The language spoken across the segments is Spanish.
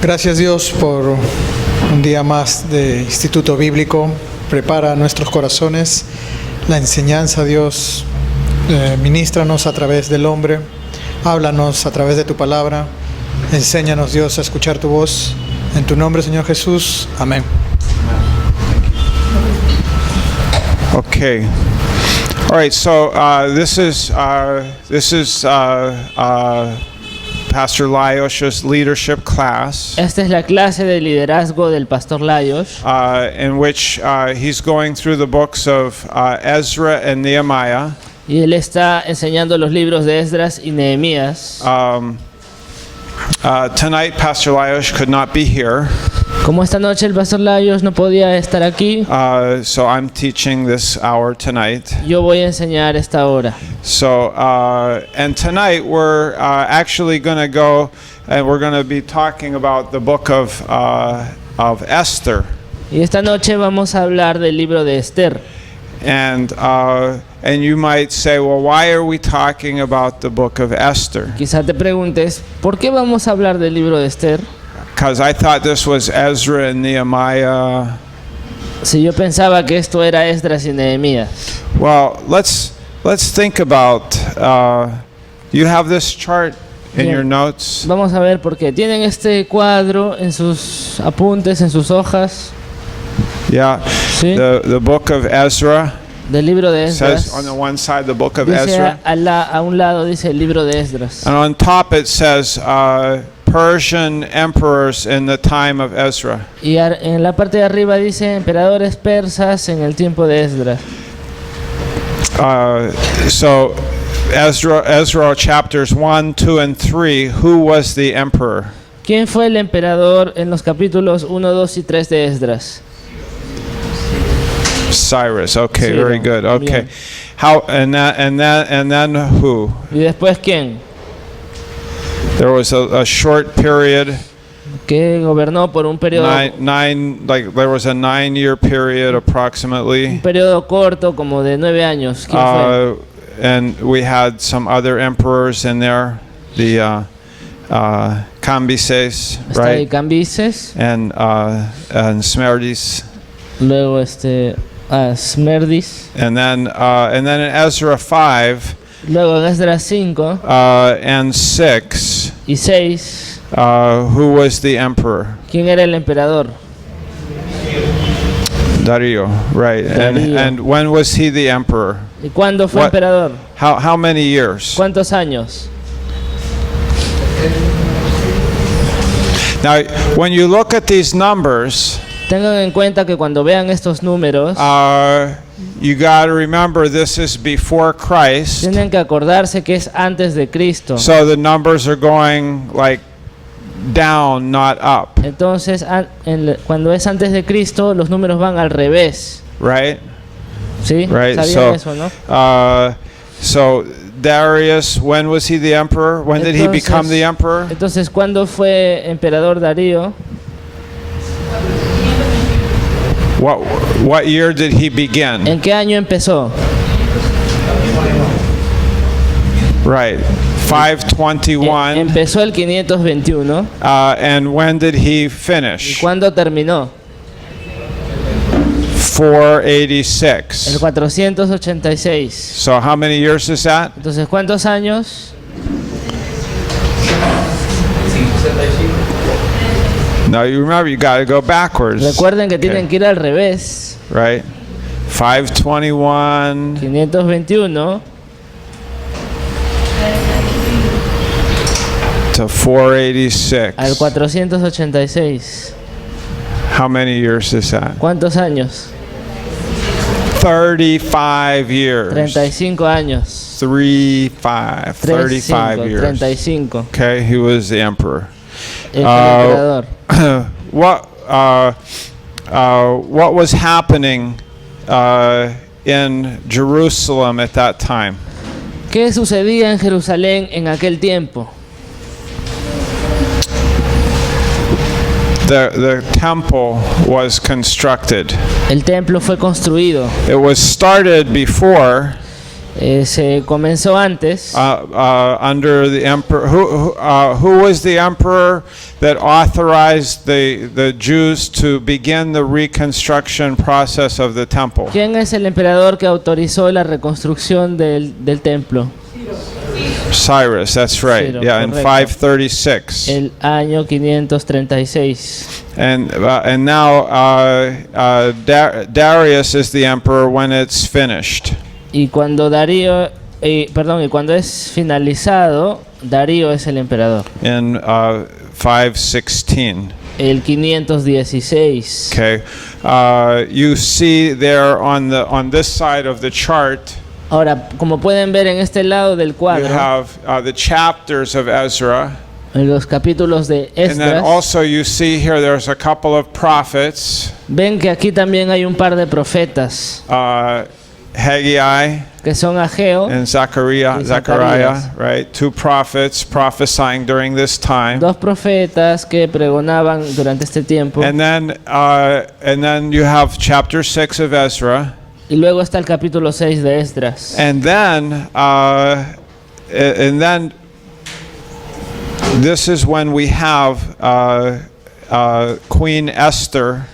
Gracias Dios por un día más de Instituto Bíblico. Prepara nuestros corazones la enseñanza, Dios. Ministranos a través del hombre. Háblanos a través de tu palabra. Enséñanos, Dios, a escuchar tu voz. En tu nombre, Señor Jesús. Amén. Okay. All right. So this is Pastor Layosh's leadership class. Esta es la clase de liderazgo del Pastor Layosh, In which he's going through the books of Ezra and Nehemiah. y él está enseñando los libros de Esdras y Nehemías. Tonight, Pastor Layosh could not be here, Como esta noche el Pastor Layosh no podía estar aquí, so I'm teaching this hour tonight. yo voy a enseñar esta hora. So, and tonight we're actually going to go and we're going to be talking about the book of Esther. Y esta noche vamos a hablar del libro de Esther. And you might say, well, why are we talking about the book of Esther? Quizá te preguntes, ¿por qué vamos a hablar del libro de Esther? Because I thought this was Ezra and Nehemiah. Si yo pensaba que esto era Esdras y Nehemías. Well, let's think about. You have this chart in Bien. your notes. Vamos a ver por qué. Tienen este cuadro en sus apuntes, en sus hojas. Yeah, Sí. the book of Ezra Del libro de says Esdras. on the one side the book of Dice Ezra, a un lado dice el libro de Esdras. and on top it says Persian emperors in the time of Ezra. Y en la parte de arriba dice emperadores persas en el tiempo de Esdras. So Ezra chapters 1, 2, and 3. Who was the emperor? ¿Quién fue el emperador en los capítulos 1, 2 y 3 de Esdras? Cyrus. Okay, Ciro. very good. Okay, Bien. how and then who? ¿Y después quién? There was a short period. Que gobernó por un periodo There was a 9-year period approximately. corto, como de 9 años. ¿Quién fue? And we had some other emperors in there, the Cambyses, Está ahí right? Cambises, And Smerdis. luego Smerdis, And then in Ezra 5 luego en Esdras 5 and 6, y 6, who was the emperor? ¿quién era el emperador? Dario, right? Dario. And when was he the emperor? ¿Y cuándo fue What- emperador? How many years? ¿Cuántos años? Now, when you look at these numbers, Tengan en cuenta que cuando vean estos números, you got to remember this is before Christ. tienen que acordarse que es antes de Cristo. So the numbers are going like down, not up, Entonces, cuando es antes de Cristo, los números van al revés. right? ¿Sí? Right. ¿Sabían eso, no? So Darius, when was he the emperor? When did he become the emperor? Entonces, ¿cuándo fue emperador Darío? What year did he begin? ¿En qué año empezó? Right. 521. Empezó el 521. And when did he ¿Y finish? cuándo terminó? 486. El 486. So how many years is that? Entonces, ¿cuántos años? Now you remember you got to go backwards. Recuerden que Okay. tienen que ir al revés. Right. 521 521 to 486. al 486. How many years is that? ¿Cuántos años? 35 years. 35 años. 35 years. 35. Okay, he was the emperor. El emperador. What was happening in Jerusalem at that time? ¿Qué sucedía en Jerusalén en aquel tiempo? The temple was constructed. El templo fue construido. It was started before, Se comenzó antes under the emperor. Who was the emperor that authorized the Jews to begin the reconstruction process of the temple? ¿Quién es el emperador que autorizó la reconstrucción del templo? Cyrus, that's right. Ciro, Yeah, in correcto. 536. El año 536. And now Darius is the emperor when it's finished. Y cuando y cuando es finalizado, Darío es el emperador. In 516. El 516. Okay, you see there on this side of the chart. Ahora, como pueden ver en este lado del You cuadro, have the chapters of Ezra, en los capítulos de and then Esdras, also you see here there's a couple of prophets, ven que aquí también hay un par de profetas, Haggai que son Ageo, and Zechariah, y Zacarías. right? Two prophets prophesying during this time. dos profetas que pregonaban durante este tiempo. And then you have chapter 6 of Ezra. Y luego está el capítulo 6 de Esdras. And then this is when we have Queen Esther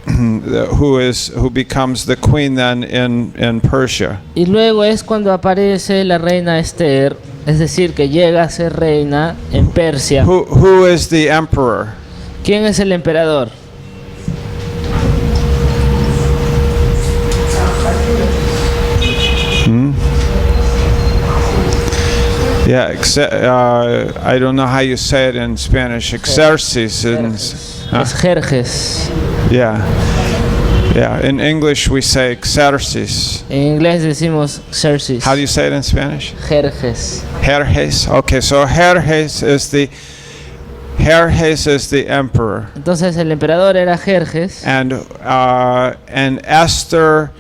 who becomes the queen then in Persia. Y luego es cuando aparece la reina Esther, es decir, que llega a ser reina en Persia. Who is the emperor? ¿Quién es el emperador? Yeah, I don't know how you say it in Spanish. Xerxes. Es Jerjes. Yeah. In English we say Xerxes. En inglés decimos Xerxes. How do you say it in Spanish? Jerjes. Herjes. Okay, so Herjes is the emperor. Entonces el emperador era Jerjes. And Esther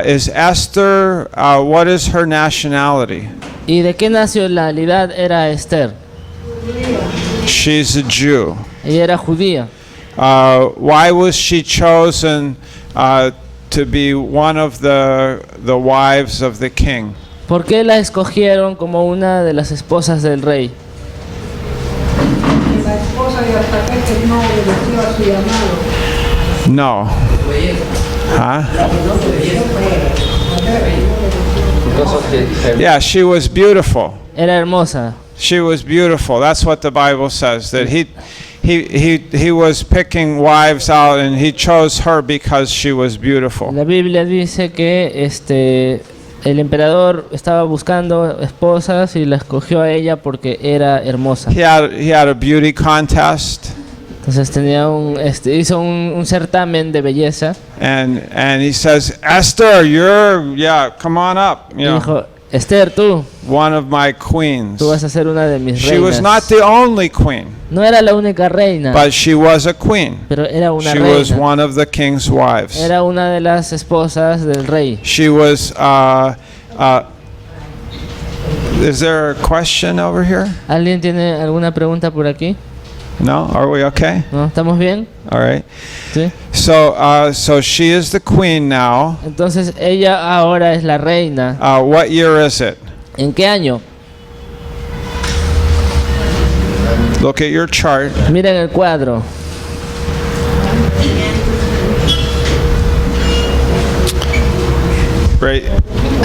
is Esther. What is her nationality? ¿Y de qué nacionalidad era Esther? She's a Jew. Ella era judía. Why was she chosen to be one of the wives of the king? ¿Por qué la escogieron como una de las esposas del rey? La esposa de Artajerjes no obedeció a su llamado. No. Huh? Yeah, she was beautiful. Era hermosa. She was beautiful. That's what the Bible says. That he was picking wives out, and he chose her because she was beautiful. La Biblia dice que el emperador estaba buscando esposas y la escogió a ella porque era hermosa. He had a beauty contest. Entonces tenía hizo un certamen de belleza. And he says, Esther, come on up. Y dijo, Esther, tú One of my queens. vas a ser una de mis She was not reinas. the only queen, No era la única reina, but she was a queen. pero era una She was reina. one of the king's wives. Era una de las esposas del rey. She was. Is there a question over here? ¿Alguien tiene alguna pregunta por aquí? No? Are we okay? ¿No? ¿Estamos bien? All right. ¿Sí? So she is the queen now. Entonces ella ahora es la reina. What year is it? ¿En qué año? Look at your chart. Miren el cuadro. Right,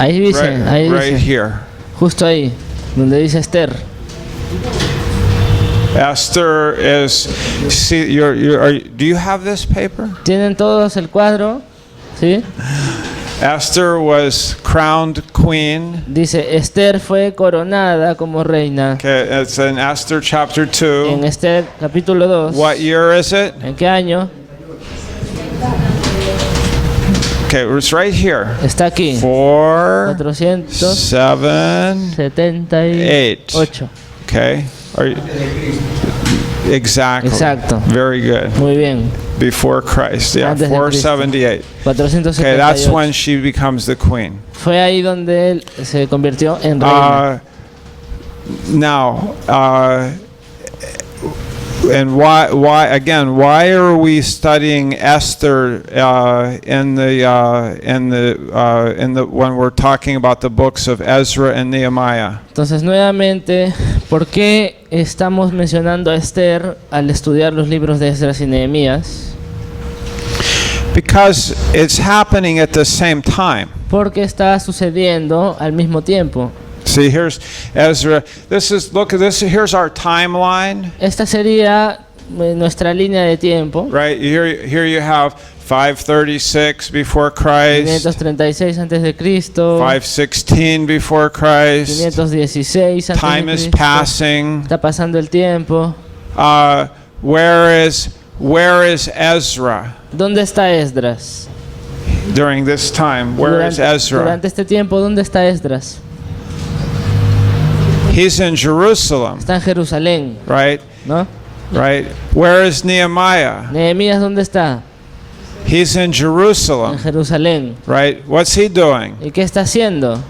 Ahí dice, ahí right dice. here. Justo ahí, donde dice Esther. Esther is. See, do you have this paper? ¿Tienen todos el cuadro? ¿Sí? Esther was crowned queen. Dice, Esther fue coronada como reina. Okay, it's in Esther chapter 2. En Esther capítulo 2. What year is it? ¿En qué año? Okay, it's right here. Está aquí. 478. 478. Okay. Exactly. Exacto. Very good. Muy bien. Before Christ. Yeah, Antes de 478. Okay, that's 478. when she becomes the queen. Fue ahí donde él se convirtió en reina. Now, And why are we studying Esther when we're talking about the books of Ezra and Nehemiah? Entonces, nuevamente, ¿por qué estamos mencionando a Esther al estudiar los libros de Esdras y Nehemías? Because it's happening at the same time. Porque está sucediendo al mismo tiempo. See, here's Ezra. Look at this. Here's our timeline. Esta sería nuestra línea de tiempo. Right here you have 536 before Christ. 536 antes de Cristo. 516 before Christ. 516 antes Time de is Cristo. passing. Está pasando el tiempo. Where is Ezra? ¿Dónde está Esdras? During this time, where is Ezra? Durante este tiempo, ¿dónde está Esdras? He's in Jerusalem. Está en Jerusalén, Right? ¿no? Right? Where is Nehemiah? Nehemías, ¿dónde está? He's in En Jerusalem. Jerusalén. Right? What's he doing? ¿Y qué está haciendo?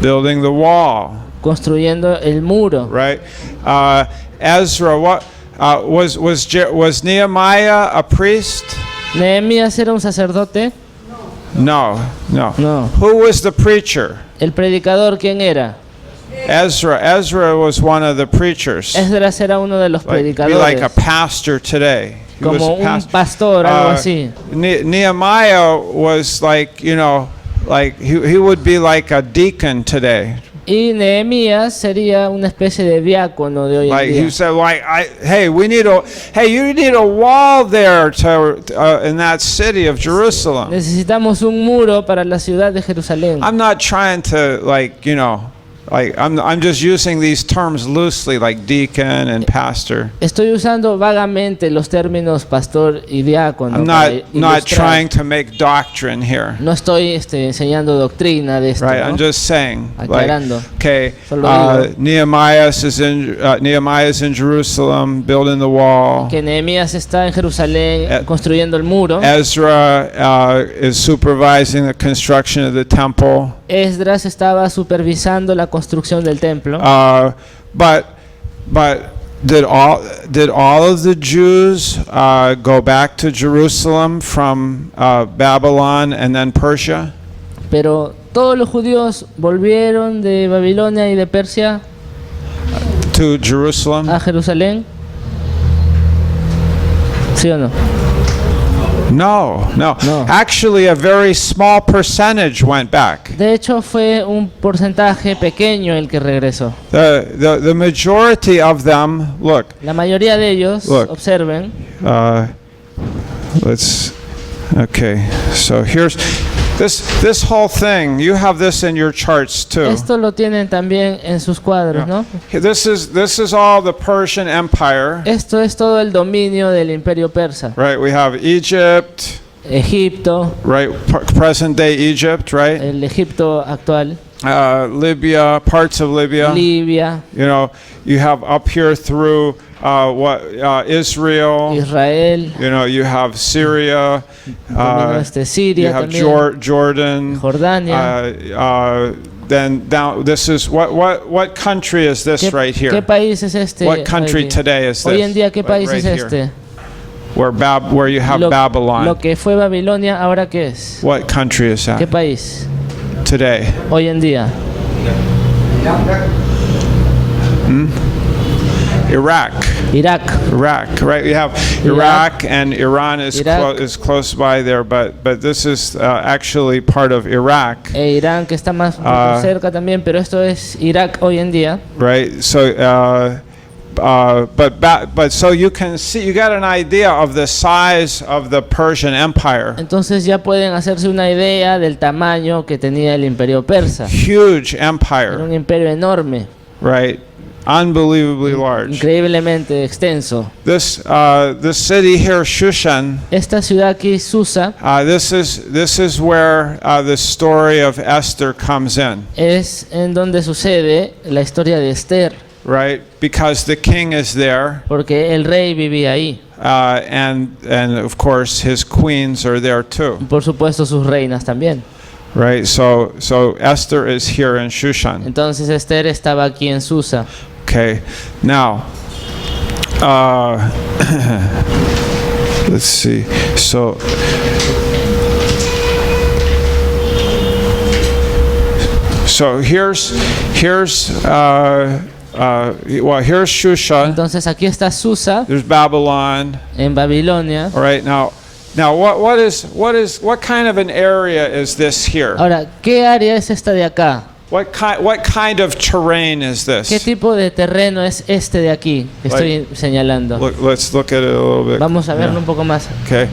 Building the wall. Construyendo el muro. Right? Ezra, what was Nehemiah a priest? ¿Nehemías era un sacerdote? No. No. Who was the preacher? ¿El predicador quién era? Ezra was one of the preachers. Esdras era uno de los Be like predicadores. a pastor today. He was Como a un pastor, algo así. Nehemiah was like, like he would be like a deacon today. Y Nehemías sería una especie de diácono de hoy en Like día. he said, like, you need a wall there in that city of Jerusalem. Necesitamos un muro para la ciudad de Jerusalén. I'm not trying to I'm just using these terms loosely, like deacon and pastor. Estoy usando vagamente los términos pastor y diácono. I'm para not ilustrar. trying to make doctrine here. No estoy enseñando doctrina de esto, Right, ¿no? I'm just saying. Aclarando. Okay, Solo digo. Nehemiah is in Jerusalem, building the wall. Que Nehemías está en Jerusalén construyendo el muro. Ezra is supervising the construction of the temple. Esdras estaba supervisando la construcción del templo. But did all of the Jews go back to Jerusalem from Babylon and then Persia? Pero todos los judíos volvieron de Babilonia y de Persia To Jerusalem? a Jerusalén. ¿Sí o no? No. No. Actually, a very small percentage went back. De hecho, fue un porcentaje pequeño el que regresó. The majority of them, look, La mayoría de ellos, Look. observen, okay, so here's this whole thing. You have this in your charts too. esto lo tienen también en sus cuadros, ¿no? This is all the Persian Empire. Esto es todo el dominio del imperio persa. Right, we have Egypt, Egipto, right, present day Egypt, right? el Egipto actual, Libya, parts of Libya. Libia, You have up here through Israel. Israel, You have Syria. dominio Siria You have también, Jordan. Jordania. Then down. This is what country is this right ¿Qué here? país es este? What country hoy día? today is this? Hoy en día, ¿qué país Right es here. este? Where you have Lo Babylon. que fue Babilonia, ¿ahora qué es? What country is ¿Qué that país? today? Hoy en día. Iraq. Irak. Right? We have Iraq and Iran is close by there, but this is actually part of Iraq. E Irán, que está más cerca también, pero esto es Irak hoy en día. Right? So but so you can see, you got an idea of the size of the Persian Empire. Entonces ya pueden hacerse una idea del tamaño que tenía el imperio persa. Huge Era empire, un imperio enorme, right? Unbelievably large. increíblemente extenso. This city here, Shushan, Esta ciudad aquí, Susa, this is where the story of Esther comes in, es en donde sucede la historia de Esther, right? Because the king is there, porque el rey vivía ahí. and of course his queens are there too, Por supuesto, sus reinas también. right? So Esther is here in Shushan. Entonces Esther estaba aquí en Susa. Okay, now let's see. So here's here's Shusha. Entonces aquí está Susa There's Babylon. en Babilonia. All right, now what kind of an area is this here? Ahora, ¿qué área es esta de acá? What kind of terrain is ¿Qué this? tipo de terreno es este de aquí que estoy señalando? Let's look at it a little bit. Vamos a verlo un poco más. Okay.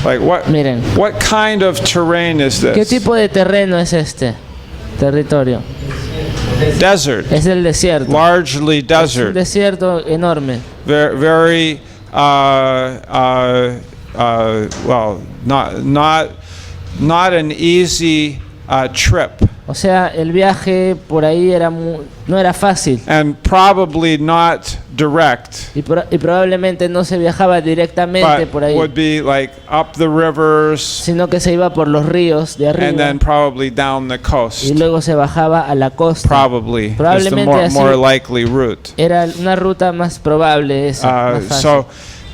Like Miren. what kind of terrain is ¿Qué this? tipo de terreno es este territorio? Desert. Es el desierto. Largely Es un desert. desierto enorme. Very well, not an easy trip, O sea, el viaje por ahí no era fácil and probably not direct, y probablemente no se viajaba directamente but por ahí, would be like up the rivers sino que se iba por los ríos de and arriba then probably down the coast. y luego se bajaba a la costa. Probably is the Probablemente así. more likely route. Era una ruta más probable esa, más fácil.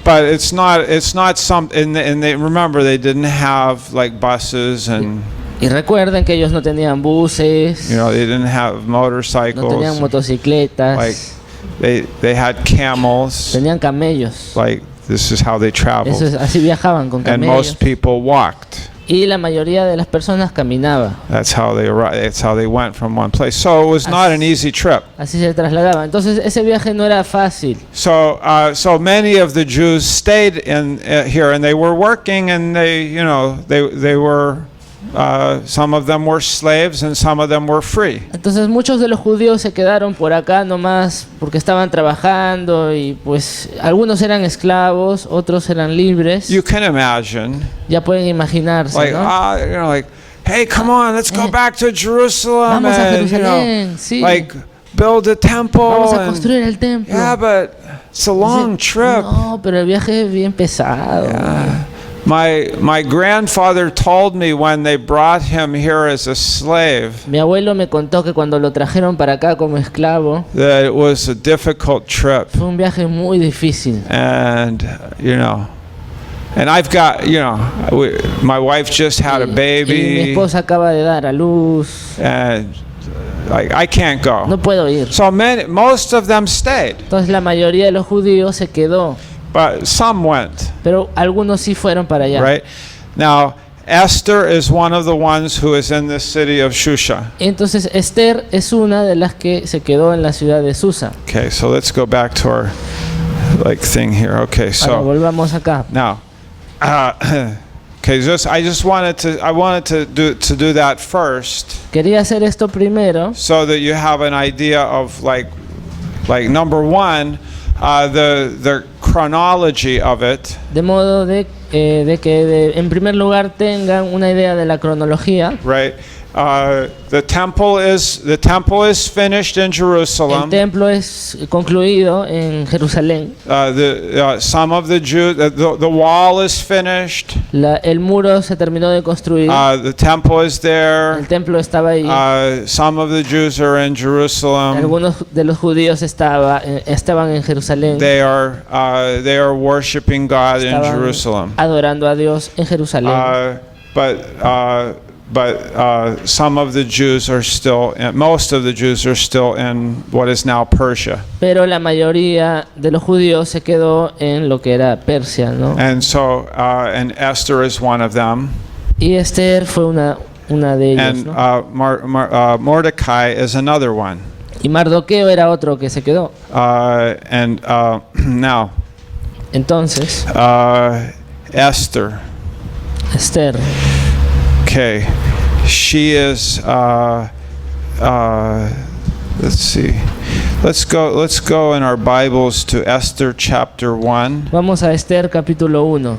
But it's not something, and they remember they didn't have like buses and Y recuerden que ellos no tenían buses, they didn't have no tenían motorcycles. motocicletas, Like they had camels. tenían camellos. Like this is how they traveled. Así viajaban con And camellos. most people walked. Y la mayoría de las personas caminaba. That's how they went from one place. So it was not an easy trip. Así se trasladaba. Entonces ese viaje no era fácil. So many of the Jews stayed in here, and they were working, and they were some of them were slaves, and some of them were free. Entonces muchos de los judíos se quedaron por acá nomás porque estaban trabajando y pues algunos eran esclavos, otros eran libres. You can imagine, Ya pueden imaginarse, like ¿no? like, hey, come on, let's go back to Jerusalem, Vamos a and Jerusalén, sí. like build a temple. Vamos a and- construir el templo. Yeah, but it's a long trip. No, pero el viaje es bien pesado. My grandfather told me when they brought him here as a slave Mi abuelo me contó que cuando lo trajeron para acá como esclavo that it was a difficult trip, fue un viaje muy difícil. and and I've got my wife just had a Y mi baby, esposa acaba de dar a luz. and like I can't go. No puedo ir. So most of them stayed, Entonces la mayoría de los judíos se quedó, but some went. pero algunos sí fueron para allá. Right now, Esther is one of the ones who is in the city of Shusha. Entonces Esther es una de las que se quedó en la ciudad de Susa. Okay, so let's go back to our thing here. Okay, Ahora so volvamos acá. now, okay, I wanted to do that first, Quería hacer esto primero so that you have an idea of like number one, the chronology of it, de modo de que en primer lugar tengan una idea de la cronología. right? The temple is finished in El Jerusalem. templo es concluido en Jerusalén. Some of the Jews, the wall is finished. El muro se terminó de construir. The temple is there. El templo estaba ahí. Some of the Jews are in Jerusalem. Algunos de los judíos estaban en Jerusalén. They are worshiping God in Estaban Jerusalem. adorando a Dios en Jerusalén. But some of the Jews are still, most of the Jews are still in what is now Persia. Pero la mayoría de los judíos se quedó en lo que era Persia, ¿no? And so, and Esther is one of them. Y Esther fue una de ellos, And ¿no? Mordecai is another one. Y Mardoqueo era otro que se quedó. Now, Entonces, Esther. Esther, Okay, she is. Let's see. Let's go in our Bibles to Esther chapter 1. vamos a Esther capítulo 1.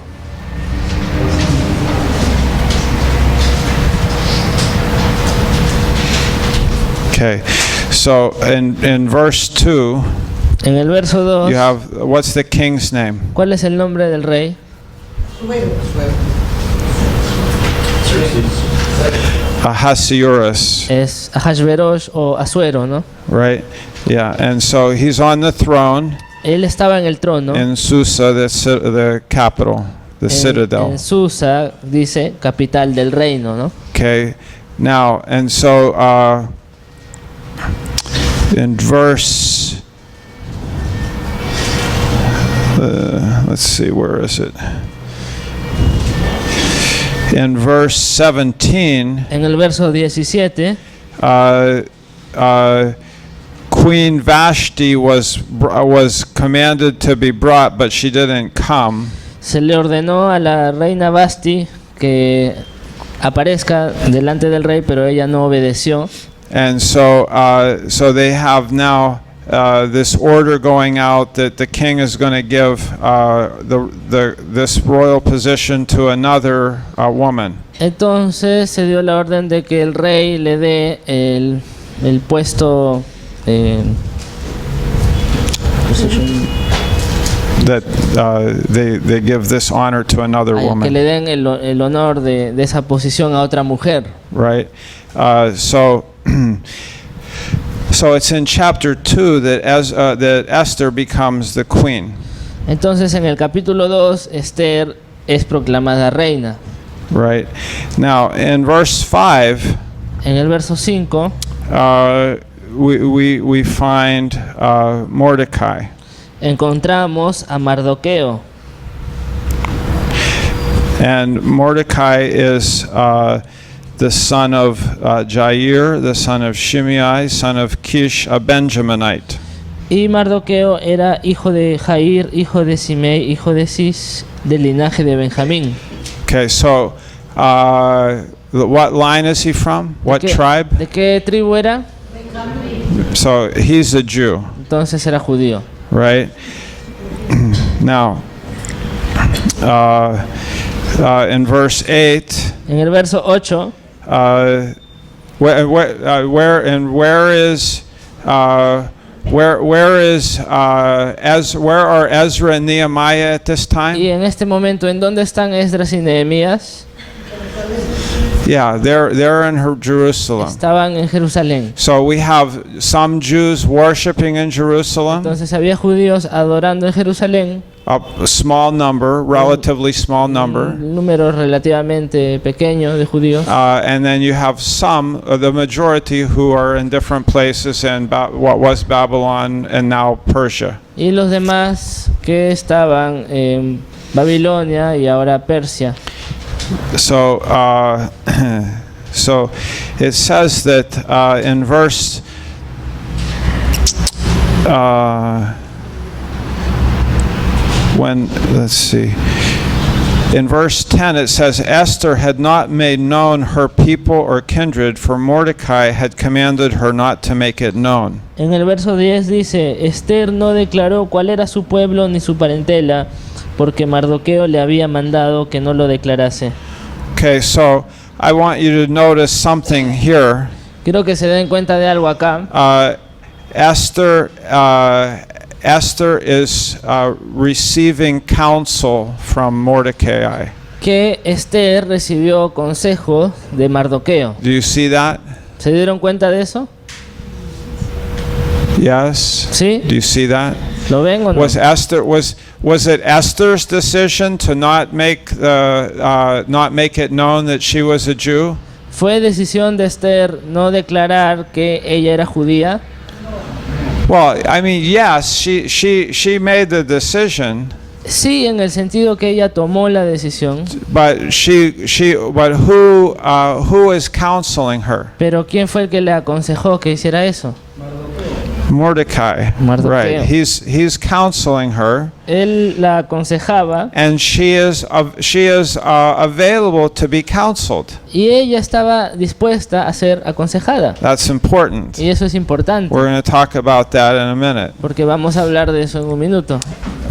Okay, so in verse 2, En el verso 2, you have, what's the king's name? ¿cuál es el nombre del rey? Ahasuerus, Es Ahasverosh o Asuero, ¿no? right? Yeah, and so he's on the throne. Él estaba en el trono. in Susa, the capital, the citadel. En Susa, dice, capital del reino, ¿no? Okay, now, and so in verse, let's see, where is it? In verse 17, En el verso 17, Queen Vashti was commanded to be brought, but she didn't come. se le ordenó a la reina Vashti que aparezca delante del rey, pero ella no obedeció. And so they have now this order going out that the king is going to give this royal position to another woman. Entonces se dio la orden de que el rey le dé el puesto That they give this honor to another que woman. le den el honor de esa posición a otra mujer. Right? So it's in chapter 2 that Esther becomes the queen. Entonces en el capítulo 2 Esther es proclamada reina. Right? Now in verse 5, En el verso 5 we find Mordecai. encontramos a Mardoqueo. And Mordecai is the son of Jair, the son of Shimei, son of Kish, a Benjaminite. Y Mardoqueo era hijo de Jair, hijo de Simei, hijo de Cis, del linaje de Benjamín. Okay, so what line is he from? What tribe? ¿De qué tribu era? So he's a Jew, Entonces era judío. right? Now, in verse 8, En el verso 8 where are Ezra and Nehemiah at this time? y en este momento, ¿en dónde están Esdras y Nehemías? Yeah, they're in Jerusalem. Estaban en Jerusalén. So we have some Jews worshiping in Jerusalem, Entonces había judíos adorando en Jerusalén, a small number, relatively small number. un número relativamente pequeño de judíos. And then you have some, the majority, who are in different places in what was Babylon and now Persia. Y los demás que estaban en Babilonia y ahora Persia. So, so it says that in verse in verse 10 it says, Esther had not made known her people or kindred, for Mordecai had commanded her not to make it known. En el verso 10 dice, Esther no declaró cuál era su pueblo ni su parentela, porque Mardoqueo le había mandado que no lo declarase. Okay, so I want you to notice something here. Quiero que se den cuenta de algo acá. Esther is receiving counsel from Mordecai. Que Esther recibió consejo de Mardoqueo. Do you see that? ¿Se dieron cuenta de eso? Yes. ¿Sí? Do you see that? ¿Lo ven o no? Was it Esther's decision to not make it known that she was a Jew? ¿Fue decisión de Esther no declarar que ella era judía? Well, I mean, yes, she made the decision. Sí, en el sentido que ella tomó la decisión. But who is counseling her? Pero ¿quién fue el que le aconsejó que hiciera eso? Mordecai. Mardoqueo. Right. He's counseling her. Él la aconsejaba. And she is available to be counseled. Y ella estaba dispuesta a ser aconsejada. That's important. Y eso es importante. We're going to talk about that in a minute. Porque vamos a hablar de eso en un minuto.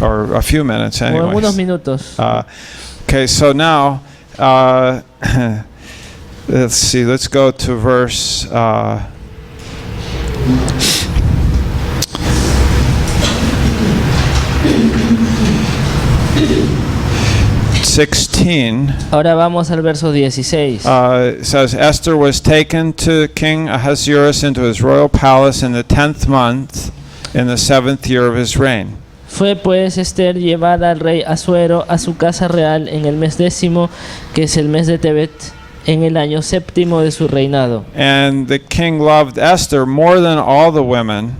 Or a few minutes O en unos anyways. minutos. Okay, so now let's see. Let's go to verse 16. Ahora vamos al verso 16. It says, Esther was taken to King Ahasuerus into his royal palace in the 10th month, in the 7th year of his reign. Fue pues Esther llevada al rey Asuero a su casa real en el mes 10º, que es el mes de Tebet, en el año 7º de su reinado. And the king loved Esther more than all the women,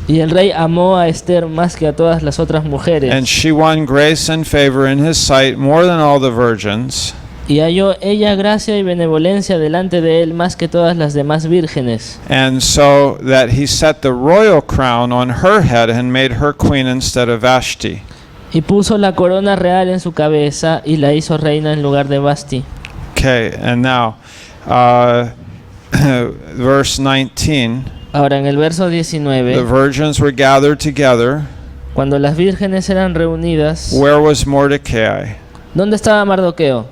Y el rey amó a Esther más que a todas las otras mujeres. and she won grace and favor in his sight more than all the virgins. Y halló ella gracia y benevolencia delante de él más que todas las demás vírgenes. And so that he set the royal crown on her head and made her queen instead of Vashti. Y puso la corona real en su cabeza y la hizo reina en lugar de Vashti. Okay, and now, verse 19. Ahora en el verso The 19, virgins were gathered together. cuando las vírgenes eran reunidas, Where was Mordecai? ¿dónde estaba Mardoqueo?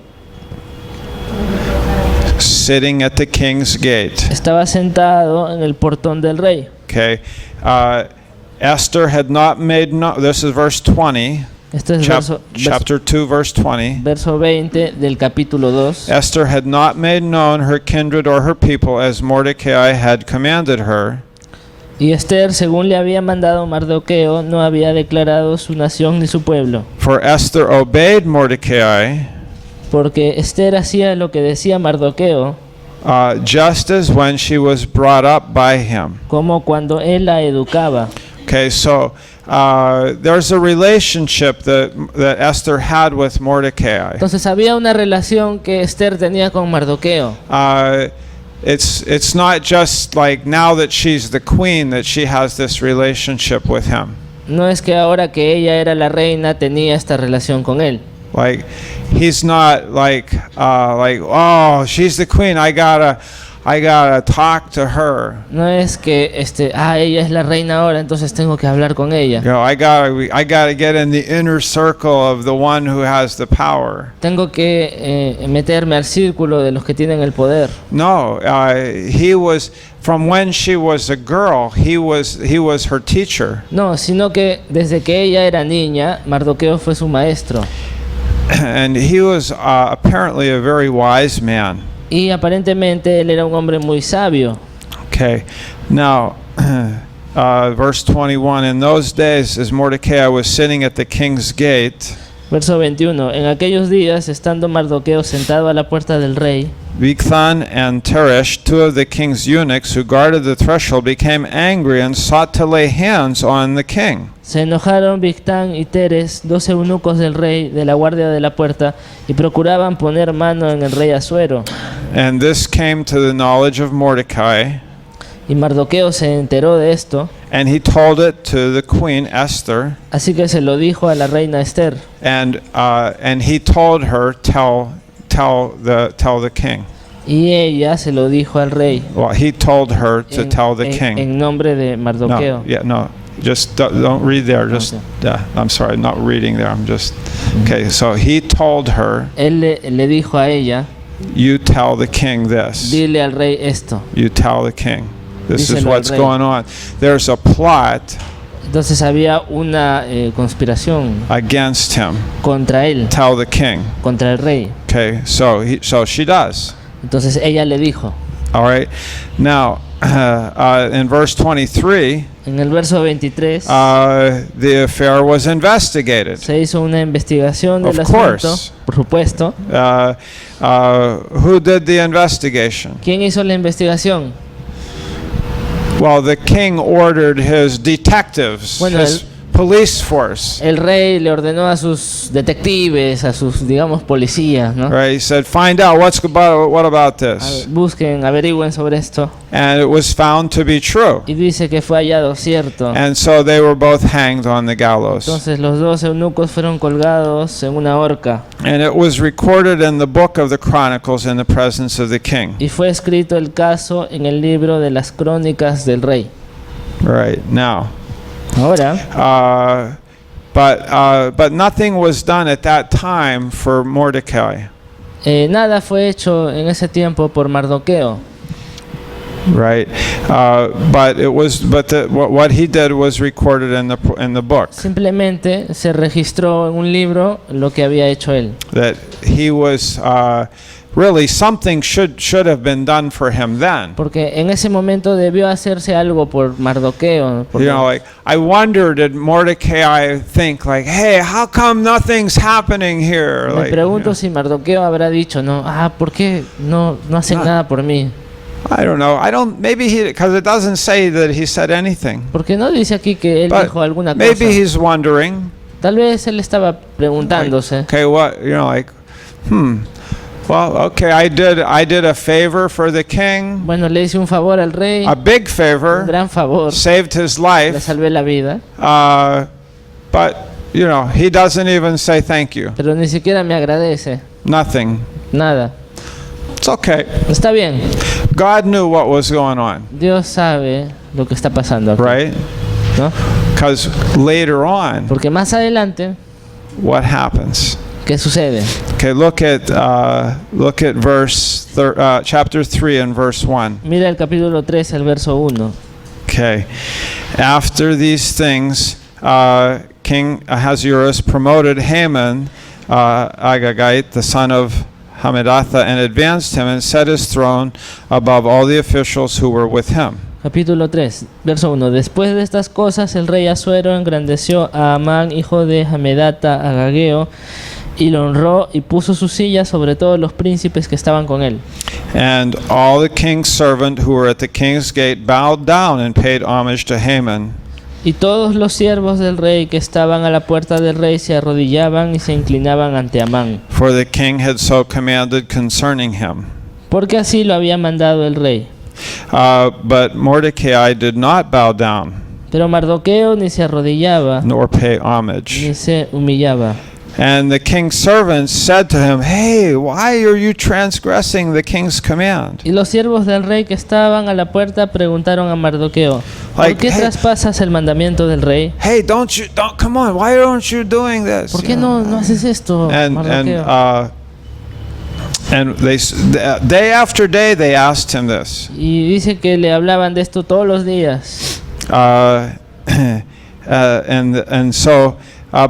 Sitting at the king's gate. Estaba sentado en el portón del rey. Okay. Esther had not made this is verse 20. Este es Chapter 2, verse 20. verso 20 del capítulo 2. Esther had not made known her kindred or her people as Mordecai had commanded her. Y Esther, según le había mandado Mardoqueo, no había declarado su nación ni su pueblo. For Esther obeyed Mordecai, Porque Esther hacía lo que decía Mardoqueo, just as when she was brought up by him. como cuando él la educaba. Okay, so there's a relationship that Esther had with Mordecai. Entonces había una relación que Esther tenía con Mardoqueo. It's not just like now that she's the queen that she has this relationship with him. No es que ahora que ella era la reina tenía esta relación con él. Like he's not like oh, she's the queen, I gotta talk to her. No es que ella es la reina ahora, entonces tengo que hablar con ella. You know, I gotta get in the inner circle of the one who has the power. Tengo que meterme al círculo de los que tienen el poder. No, he was from when she was a girl. He was her teacher. No, sino que desde que ella era niña, Mardoqueo fue su maestro. And he was apparently a very wise man. Y aparentemente él era un hombre muy sabio. Okay, now verse 21. In those days, as Mordecai was sitting at the king's gate, Verso 21. En aquellos días, estando Mardoqueo sentado a la puerta del rey, Bigthan and Teresh, two of the king's eunuchs who guarded the threshold, became angry and sought to lay hands on the king. se enojaron Bigtán y Teres, dos eunucos del rey de la guardia de la puerta, y procuraban poner mano en el rey Asuero. And this came to the knowledge of Mordecai, Y Mardoqueo se enteró de esto, and he told it to the queen Esther, así que se lo dijo a la reina Esther. and he told her, tell the king. Y ella se lo dijo al rey Well, he told her to tell the king. en nombre de Mardoqueo. Just don't read there. Just I'm sorry, not reading there. I'm just okay. So he told her, Él le dijo a ella, "You tell the king this. dile al rey esto. You tell the king. This is Díselo al what's rey." going on. There's a plot Entonces había una conspiración against him. contra él, Tell the king." contra el rey. Okay, so she does. Entonces ella le dijo. All right. Now, in verse 23, En el verso 23 the affair was investigated. se hizo una investigación del Of asunto, course. por supuesto. Who did the investigation? ¿Quién hizo la investigación? Well, the king ordered his detectives, Bueno, his police force. El rey le ordenó a sus detectives, a sus, digamos, policías, ¿no? Right? He said, "Find out what about this?" Busquen, averigüen sobre esto. And it was found to be true. Y dice que fue hallado cierto. And so they were both hanged on the gallows. Entonces los dos eunucos fueron colgados en una horca. And it was recorded in the book of the Chronicles in the presence of the king. Y fue escrito el caso en el libro de las crónicas del rey. Right now. Ahora, But nothing was done at that time for Mordecai. nada fue hecho en ese tiempo por Mardoqueo. right? What he did was recorded in the book. Simplemente se registró en un libro lo que había hecho él. That he was really something should have been done for him then. Porque en ese momento debió hacerse algo por Mardoqueo. You know, like I wonder, did Mordecai think like, hey, how come nothing's happening here? Me Like, pregunto si Mardoqueo habrá dicho, no, ¿por qué no hacen nada por mí? I don't know. Maybe because it doesn't say that he said anything. Porque no dice aquí que él But dijo alguna maybe cosa. he's wondering. Tal vez él estaba preguntándose. Okay, what, you know, like, well, okay, I did a favor for the king, Bueno, le hice un favor al rey, a big un favor, gran favor, saved his le life, salvé la vida, but, you know, he doesn't even say thank you. pero ni siquiera me agradece, Nothing. nada. It's okay. Está bien, God knew what was going on, Dios sabe lo que está pasando aquí, right? ¿no? Because later on, Porque más adelante, what happens? ¿qué sucede? Okay, look at chapter 3 and verse 1. Mira el capítulo 3, el verso 1. Okay. After these things, King Ahasuerus promoted Haman, Agagite, the son of Hammedatha, and advanced him and set his throne above all the officials who were with him. Capítulo 3, verso 1. Después de estas cosas, el rey Asuero engrandeció a Amán, hijo de Hamedata, Agageo, y lo honró y puso su silla sobre todos los príncipes que estaban con él. And all the king's servants who were at the king's gate bowed down and paid homage to Haman. Y todos los siervos del rey que estaban a la puerta del rey se arrodillaban y se inclinaban ante Amán, For the king had so commanded concerning him. porque así lo había mandado el rey. But Mordecai did not bow down, Pero Mardoqueo ni se arrodillaba nor pay homage. ni se humillaba. And the king's servants said to him, Hey, why are you transgressing the king's command? Y los siervos del rey que estaban a la puerta preguntaron a Mardoqueo, ¿por Like, qué hey- traspasas el mandamiento del rey? Hey, come on, why aren't you doing this? ¿Por qué You know? no haces esto, Mardoqueo? And day after day they asked him this. Y dice que le hablaban de esto todos los días.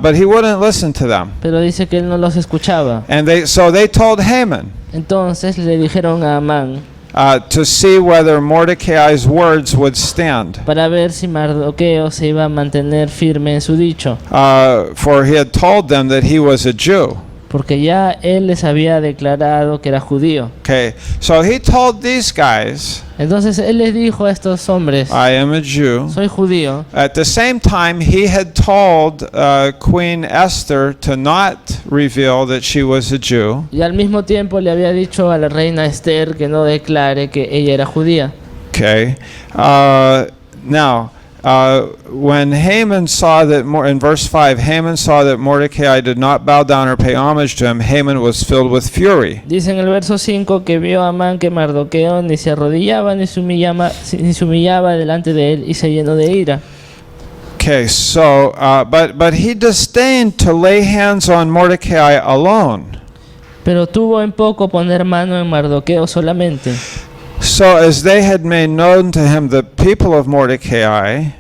But he wouldn't listen to them. Pero dice que él no los escuchaba. And they told Haman Entonces le dijeron a Amán to see whether Mordecai's words would stand. para ver si Mardoqueo se iba a mantener firme en su dicho. For he had told them that he was a Jew. Porque ya él les había declarado que era judío. Okay, so he told these guys, Entonces él les dijo a estos hombres, I am a Jew. soy judío. At the same time, he had told Queen Esther to not reveal that she was a Jew. Y al mismo tiempo le había dicho a la reina Esther que no declare que ella era judía. Okay. Now, when Haman saw that, in verse 5, Haman saw that Mordecai did not bow down or pay homage to him, Haman was filled with fury. Dice en el verso 5 que vio a Amán que Mardoqueo ni se arrodillaba ni se humillaba delante de él y se llenó de ira. Okay, so, but he disdained to lay hands on Mordecai alone. Pero tuvo en poco poner mano en Mardoqueo solamente. So as they had made known to him the people of Mordecai,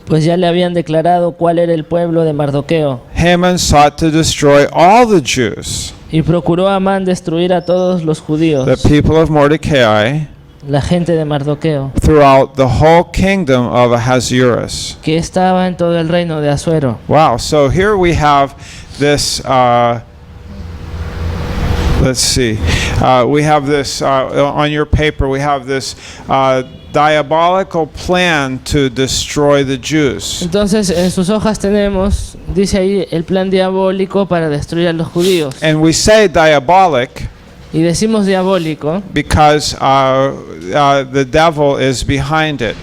Pues ya le habían declarado cuál era el pueblo de Mardoqueo. Haman sought to destroy all the Jews, Y procuró Amán destruir a todos los judíos, the people of Mordecai, la gente de Mardoqueo, throughout the whole kingdom of Ahasuerus. que estaba en todo el reino de Asuero. Wow, so here we have this, let's see, we have this, on your paper, we have this diabolical plan to destroy the Jews. Entonces en sus hojas tenemos, dice ahí, el plan diabólico para destruir a los judíos. And we say diabolic Y decimos diabólico because the devil is behind it.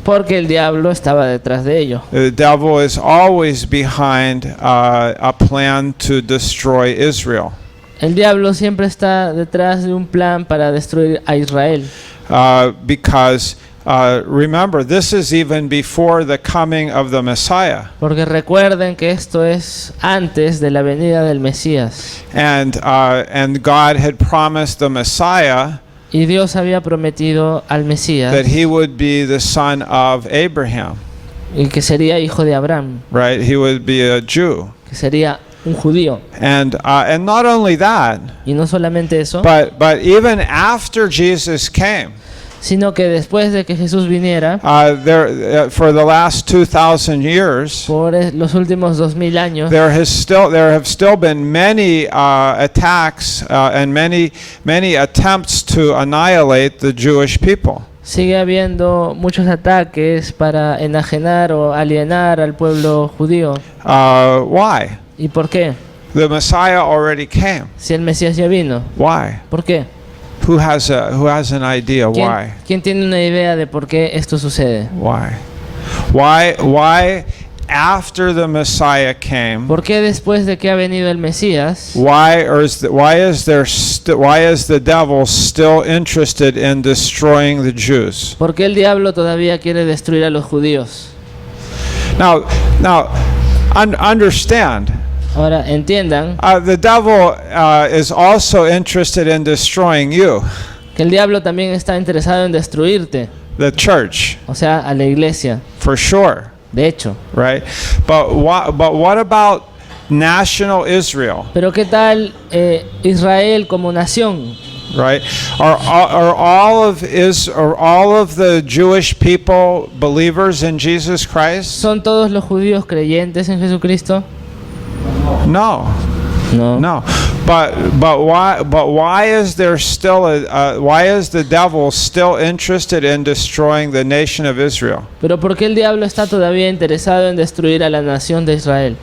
porque el diablo estaba detrás de ello. The devil is always behind a plan to destroy Israel. El diablo siempre está detrás de un plan para destruir a Israel. Because remember, this is even before the coming of the Messiah. Porque recuerden que esto es antes de la venida del Mesías. And God had promised the Messiah Y Dios había prometido al Mesías that he would be the son of Abraham, y que sería hijo de Abraham, right? He would be a Jew. que sería un judío. And not only that, Y no solamente eso, but even after Jesus came, sino que después de que Jesús viniera, for the last 2,000 years, por los últimos 2000 años, there have still been many attacks and many attempts to annihilate the Jewish people. sigue habiendo muchos ataques para enajenar o alienar al pueblo judío. Why? ¿Y por qué? The Messiah already came. Si el Mesías ya vino. Why? ¿Por qué? Who has an idea why? ¿Quién tiene una idea de por qué esto sucede? Why after the Messiah came? ¿Por qué después de que ha venido el Mesías? Why is the devil still interested in destroying the Jews? ¿Por qué el diablo todavía quiere destruir a los judíos? Now understand. Ahora entiendan The devil is also interested in destroying you, que el diablo también está interesado en destruirte, the church, o sea, a la iglesia, for sure, de hecho. right? But what about national Israel, Pero ¿qué tal Israel como nación? right? Are all of the Jewish people believers in Jesus Christ? ¿Son todos los judíos creyentes en Jesucristo? No. No. No, but why is there still why is the devil still interested in destroying the nation of Israel? Pero ¿por qué el diablo está todavía interesado en destruir a la nación de Israel?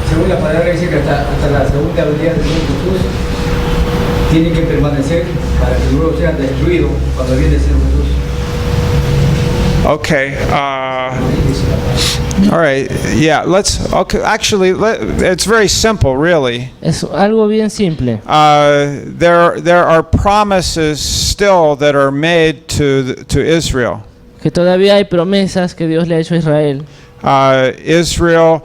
Según la palabra dice que hasta la segunda venida del Señor Jesús tienen que permanecer para que luego sean destruidos cuando viene el Señor Jesús. Okay. All right. Yeah. Okay. Actually, it's very simple, really. Es algo bien simple. There are promises still that are made to Israel. Que todavía hay promesas que Dios le ha hecho a Israel. Israel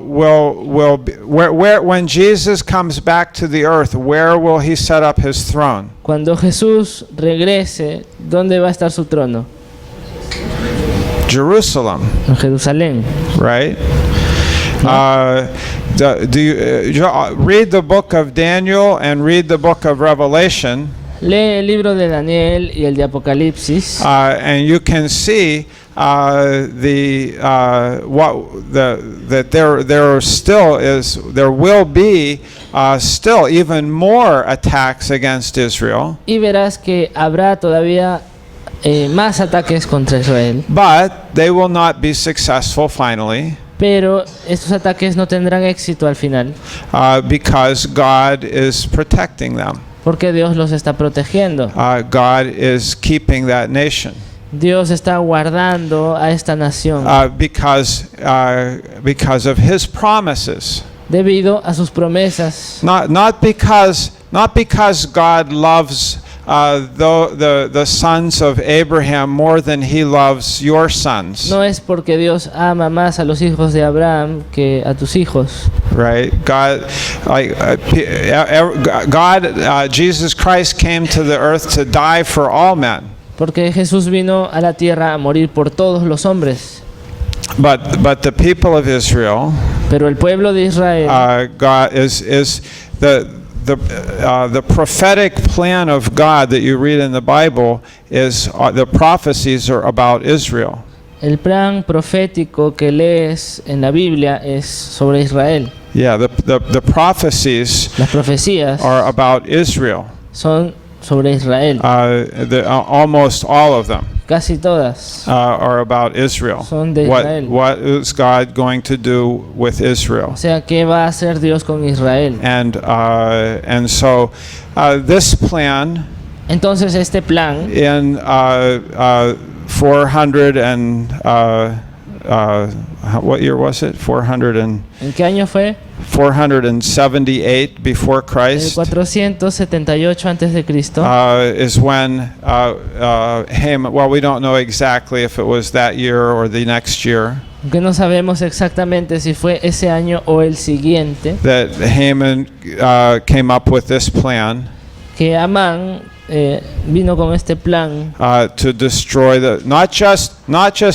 will be, when Jesus comes back to the earth, where will he set up his throne? Cuando Jesús regrese, ¿dónde va a estar su trono? Jerusalem, En Jerusalén. right? Do you read the book of Daniel and read the book of Revelation, Lee el libro de Daniel y el de Apocalipsis, and you can see that there will be still even more attacks against Israel. y verás que habrá todavía más ataques contra Israel. But they will not be successful finally, Pero estos ataques no tendrán éxito al final, because God is protecting them. porque Dios los está protegiendo. God is keeping that nation, Dios está guardando a esta nación because of His promises. debido a sus promesas. Not because God loves the sons of Abraham more than He loves your sons. No es porque Dios ama más a los hijos de Abraham que a tus hijos. Right? Jesus Christ came to the earth to die for all men. Porque Jesús vino a la tierra a morir por todos los hombres. But the people of Israel, Pero el pueblo de Israel, God is the prophetic plan of God that you read in the Bible is the prophecies are about Israel. el plan profético que lees en la Biblia es sobre Israel. Yeah, the prophecies Las profecías are about Israel. son sobre Israel. Almost all of them Casi todas are about Israel. son de Israel. What is God going to do with Israel? O sea, ¿qué va a hacer Dios con Israel? And so this plan Entonces este plan in 400 and what year was it? 400 and ¿En qué año fue? 478 before El Christ. 478 antes de Cristo. Is when Haman, well, we don't know exactly if it was that year or the next year, Que no sabemos exactamente si fue ese año o el siguiente, that Haman came up with this plan que Amán vino con este plan to destroy not just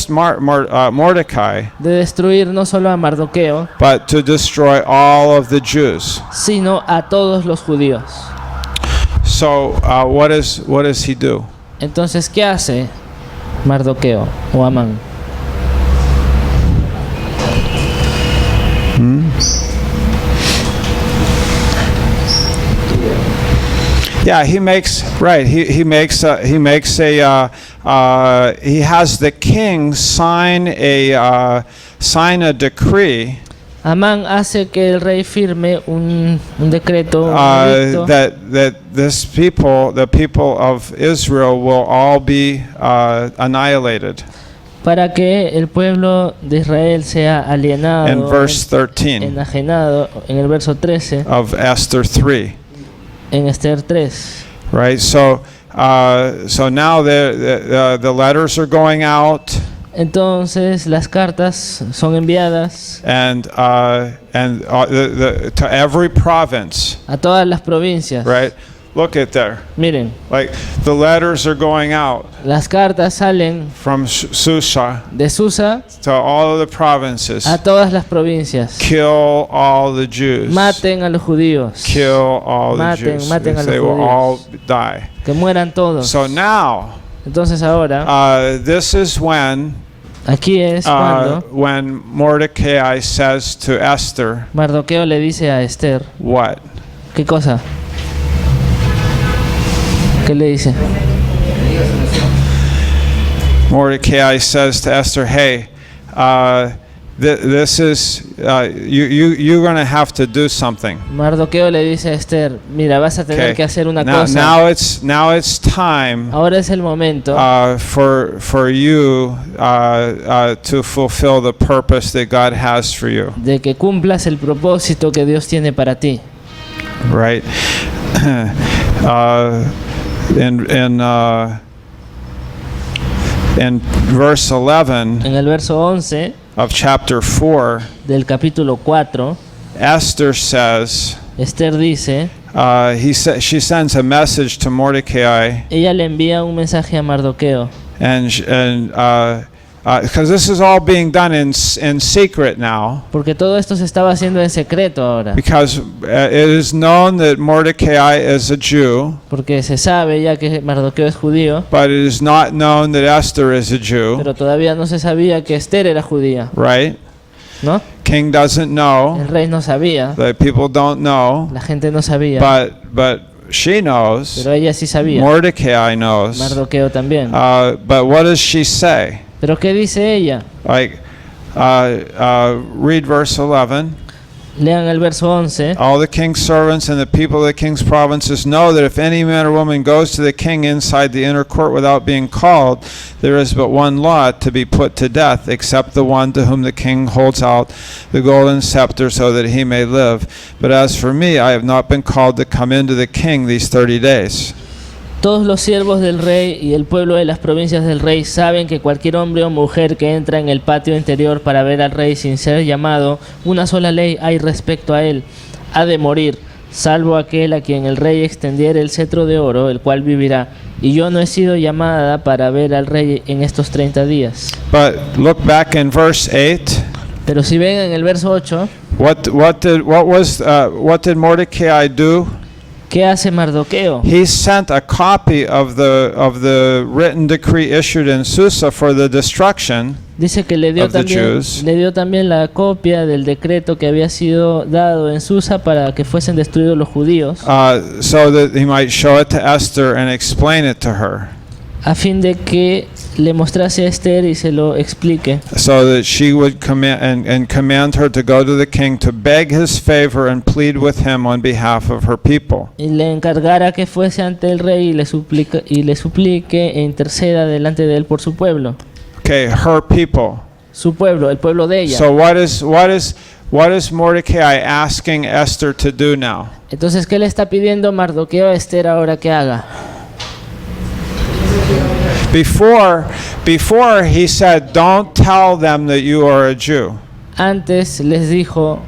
Mordecai, de destruir no solo a Mardoqueo, but to destroy all of the Jews. sino a todos los judíos. So what does he do? Entonces, ¿qué hace Mardoqueo o Amán? Yeah, he makes right. He has the king sign a decree Amán hace que el rey firme un decreto, un edicto, that this people, the people of Israel, will all be annihilated. para que el pueblo de Israel sea alienado, In verse 13 enajenado, en el verso 13, of Esther 3. en Esther 3. Right. So now the letters are going out. Entonces las cartas son enviadas And to every province, a todas las provincias. right? Look at there. Miren, Like the letters are going out las cartas salen from Susa de Susa to all of the provinces. a todas las provincias. Kill all the Jews. Maten a los judíos, Kill all the Jews. maten a los They will judíos. all die. que mueran todos. So now, Entonces ahora, this is when aquí es cuando when Mordecai says to Esther, Mardoqueo le dice a Esther, what? ¿qué cosa? ¿Qué le dice? Mordecai says to Esther, hey, this is, you're going to have to do something. Mardoqueo le dice a Esther, mira, vas a tener Okay. que hacer una Now, cosa. now it's time Ahora es el momento for you to fulfill the purpose that God has for you, de que cumplas el propósito que Dios tiene para ti. right? In verse 11 En el verso 11 of chapter 4, del capítulo 4, Esther says, Esther dice, she sends a message to Mordecai, ella le envía un mensaje a Mardoqueo, because this is all being done in secret now, porque todo esto se estaba haciendo en secreto ahora, because it is known that Mordecai is a Jew, porque se sabe ya que Mardoqueo es judío, but it is not known that Esther is a Jew, pero todavía no se sabía que Esther era judía, right? ¿no? King doesn't know, El rey no sabía, the people don't know, la gente no sabía, but she knows, pero ella sí sabía, Mordecai knows, Mardoqueo también. but what does she say? Pero ¿qué dice ella? Like, read verse 11. Lean el verso 11. All the king's servants and the people of the king's provinces know that if any man or woman goes to the king inside the inner court without being called, there is but one law, to be put to death, except the one to whom the king holds out the golden scepter so that he may live. But as for me, I have not been called to come into the king these 30 days. Todos los siervos del rey y el pueblo de las provincias del rey saben que cualquier hombre o mujer que entra en el patio interior para ver al rey sin ser llamado, una sola ley hay respecto a él: ha de morir, salvo aquel a quien el rey extendiere el cetro de oro, el cual vivirá. Y yo no he sido llamada para ver al rey en estos 30 días. But look back in verse 8. Pero si ven en el verso 8, What did Mordecai do? ¿qué hace Mardoqueo? He sent a copy of the written decree issued in Susa for the destruction Dice que le dio of the Jews. también la copia del decreto que había sido dado en Susa para que fuesen destruidos los judíos, so that he might show it to Esther and explain it to her, a fin de que le mostrase a Esther y se lo explique, so that she would command her to go to the king to beg his favor and plead with him on behalf of her people. y le encargara que fuese ante el rey y le suplique e interceda delante de él por su pueblo. Okay, her people. su pueblo, el pueblo de ella. So what is Mordecai asking Esther to do now? Entonces, ¿qué le está pidiendo Mardoqueo a Esther ahora que haga? Before he said, don't tell them that you are a Jew. Antes les dijo,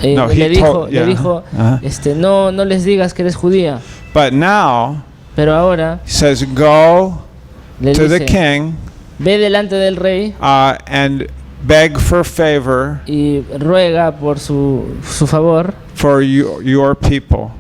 No, le he dijo, told- le yeah. dijo, Uh-huh. no les digas que eres judía. But now Pero ahora he says, go le to the dice, king ve delante del rey and beg for favor y ruega por su favor for your people,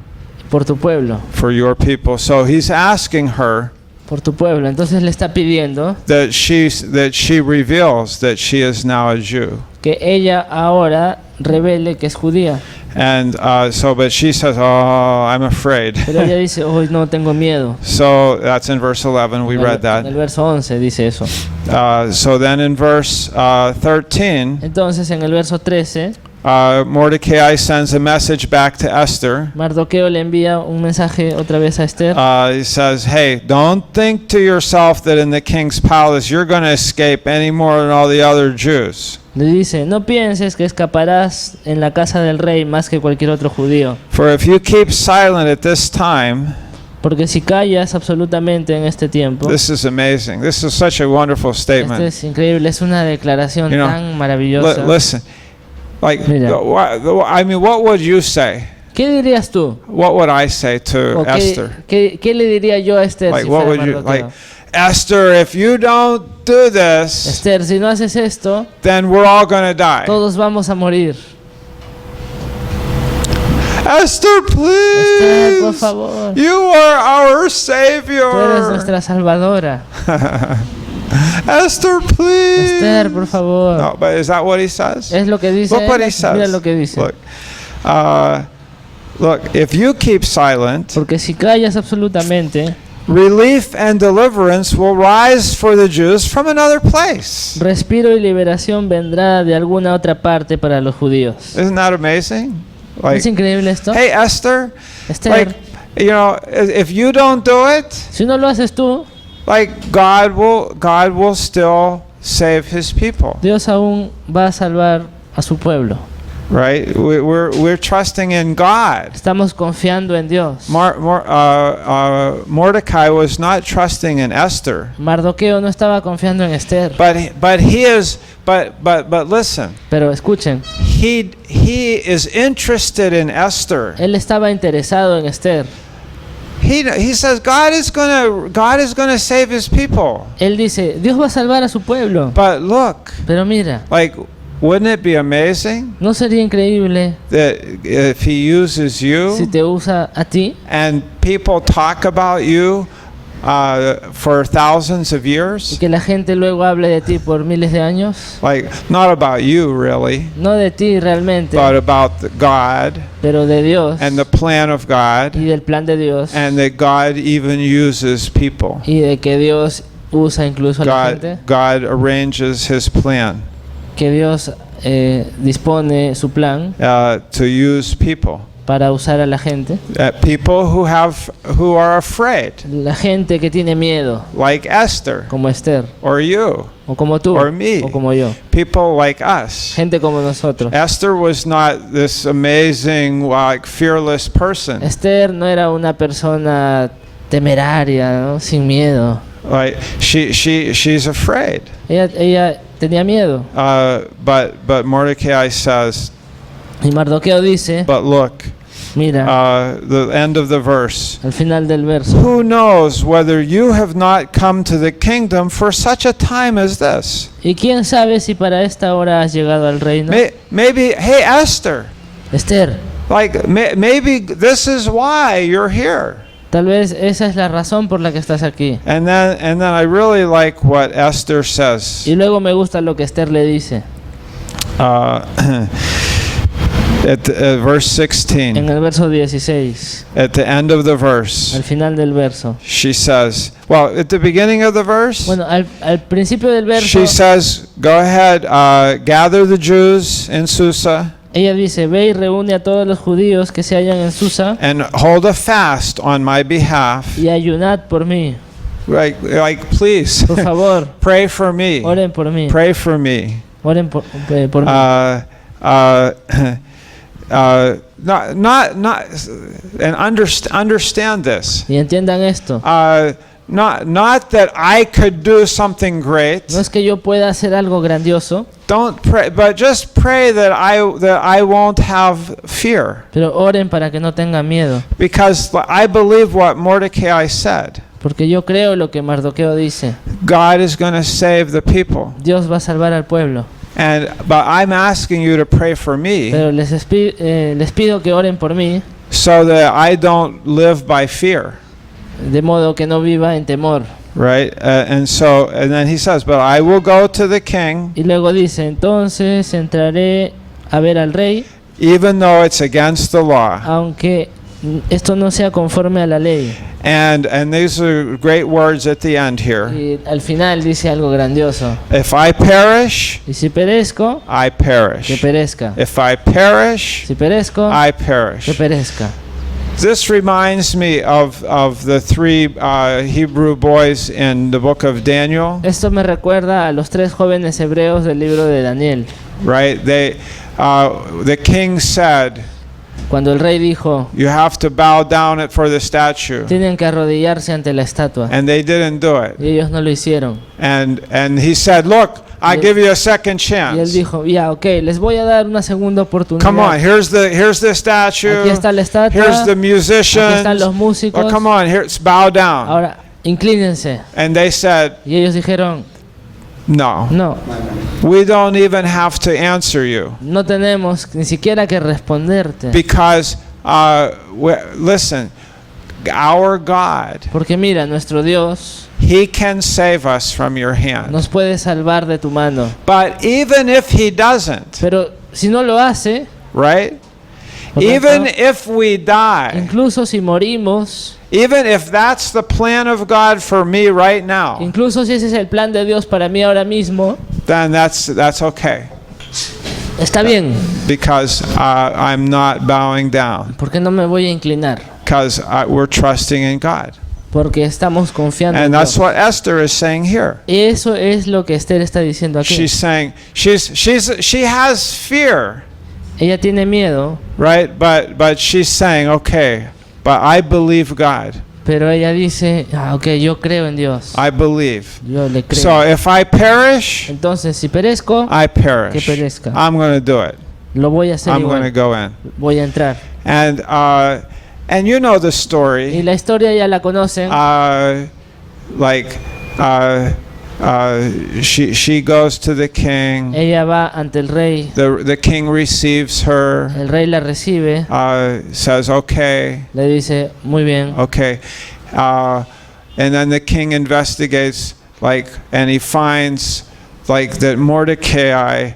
por tu pueblo, for your people. So he's asking her por tu pueblo. Entonces le está pidiendo that she reveals that she is now a Jew. que ella ahora revele que es judía. And but she says, oh, I'm afraid. Pero ella dice, hoy no tengo miedo. So that's in verse 11. We read En el that. verso 11 dice eso. So then in verse 13, Entonces en el verso 13, Mordecai sends a message back to Esther. Mardoqueo le envía un mensaje otra vez a Esther. He says, hey, don't think to yourself that in the king's palace you're going to escape any more than all the other Jews. Le dice, no pienses que escaparás en la casa del rey más que cualquier otro judío. For if you keep silent at this time, Porque si callas absolutamente en este tiempo, this is amazing. This is such a wonderful este statement. es increíble, es una declaración You know, tan maravillosa. Listen, like, Mira. I mean, what would you say? ¿Qué dirías tú? What would I say to ¿O Esther? qué le diría yo a Esther Like, si what fuera would you Mardoqueo? like? Esther, if you don't do this, Esther, si no haces esto, then we're all going to die. todos vamos a morir. Esther, please. Esther, por favor. You are our Tú eres savior. nuestra salvadora. Esther, please. Esther, por favor. No, but is that what he says? Es lo que dice. Look what él. he says. Mira lo que dice. Look, if you keep silent, Porque si callas absolutamente, relief and deliverance will rise for the Jews from another place. respiro y liberación vendrá de alguna otra parte para los judíos. Isn't that amazing? Like, ¿Es increíble esto? hey, Esther, Esther, like, you know, if you don't do it, si no lo haces tú, like, God will still save his people, Dios aún va a salvar a su pueblo. right? We're trusting in God. Estamos confiando en Dios. Mordecai was not trusting in Esther, Mardoqueo no estaba confiando en Esther. but he is. But listen, Pero escuchen, he is interested in Esther. él estaba interesado en Esther. He says God is gonna save his people. Él dice, Dios va a salvar a su pueblo. But look, Pero mira, like, wouldn't it be amazing ¿no sería increíble that if he uses si you te usa a ti and people talk about you for thousands of y years? que la gente luego hable de ti por miles de años? Like, not about you really, No de ti realmente, but about God pero de Dios and the plan of God, y del plan de Dios and that God even uses people. y de que Dios usa incluso a la gente, God arranges his plan que Dios dispone su plan to use people. para usar a la gente, People who are afraid, la gente que tiene miedo, like Esther como Esther, or you, o como tú, or me. o como yo, people like us. gente como nosotros. Esther was not this amazing, like, fearless person. Esther no era una persona temeraria, ¿no? Sin miedo. Like, she's afraid. Ella tenía miedo. But Mordecai says, Y Mardoqueo dice, but look, mira, the end of the verse. al final del verso, Who knows whether you have not come to the kingdom for such a time as this? ¿y quién sabe si para esta hora has llegado al reino? Maybe, hey, Esther, Esther, like, maybe this is why you're here. tal vez esa es la razón por la que estás aquí. And then I really like what Esther says. Y luego me gusta lo que Esther le dice. At verse 16, En el verso 16, at the end of the verse, al final del verso. she says, well, at the beginning of the verse, Bueno, al principio del verso, she says, go ahead, gather the Jews in Susa ella dice, ve y reúne a todos los judíos que se hallan en Susa and hold a fast on my behalf. y ayunad por mí. Like please, Por favor, pray for me. oren por mí. Pray for me. Oren por mí. And understand this. Y entiendan esto. Not that I could do something great. No es que yo pueda hacer algo grandioso, Don't pray, but just pray that I won't have fear, pero oren para que no tengan miedo. because I believe what Mordecai said. Porque yo creo lo que Mardoqueo dice. God is going to save the people. Dios va a salvar al pueblo. But I'm asking you to pray for me Pero les pido que oren por mí, so that I don't live by fear. de modo que no viva en temor. Right? And then he says, but I will go to the king, Y luego dice, entonces entraré a ver al rey, even though it's against the law. aunque esto no sea conforme a la ley. And these are great words at the end here. Y al final dice algo grandioso. If I perish, Y si perezco, I que perish. perezca. If I perish, Si perezco, I que perish. perezca. This reminds me of the three Hebrew boys in the book of Daniel, Esto me recuerda a los 3 jóvenes hebreos del libro de Daniel. right? The king said, Cuando el rey dijo, you have to bow down for the statue. tienen que arrodillarse ante la estatua. And they didn't do it. Y ellos no lo hicieron. And he said, look, I give you a second Y él chance. dijo, ya, ok, les voy a dar una segunda oportunidad. Come on, here's the statue. Aquí está la estatua. Here's the Aquí están los musicians. músicos. Oh, come on, here's bow down. Ahora, inclínense. And they said, Y ellos dijeron, no, no, we don't even have to answer you. no tenemos ni siquiera que responderte. Because, listen, our God, Porque mira, nuestro Dios He can save us from your hand. nos puede salvar de tu mano. But even if He doesn't, Pero si no lo hace, right? por tanto, Even if we die, incluso si morimos, even if that's the plan of God for me right now, incluso si ese es el plan de Dios para mí ahora mismo, then that's okay. está bien, Because I'm not bowing down. porque no me voy a inclinar, Because we're trusting in God. porque estamos confiando en And that's Dios. what Esther is saying here. Eso es lo que Esther está diciendo aquí. She's saying she has fear, Ella tiene miedo, right? But she's saying, okay, but I believe God. pero ella dice, ok, yo creo en Dios, I believe. yo le creo. So if I perish, Entonces, si perezco, I que perish. perezca. I'm going to do it. Lo voy a hacer I'm going to igual, go in. voy a entrar. And you know the Y story. la historia ya la conocen. She goes to the king. Ella va ante el rey, The king receives her. el rey la recibe, Says, okay, le dice, muy bien. okay. And then the king investigates, and he finds, that Mordecai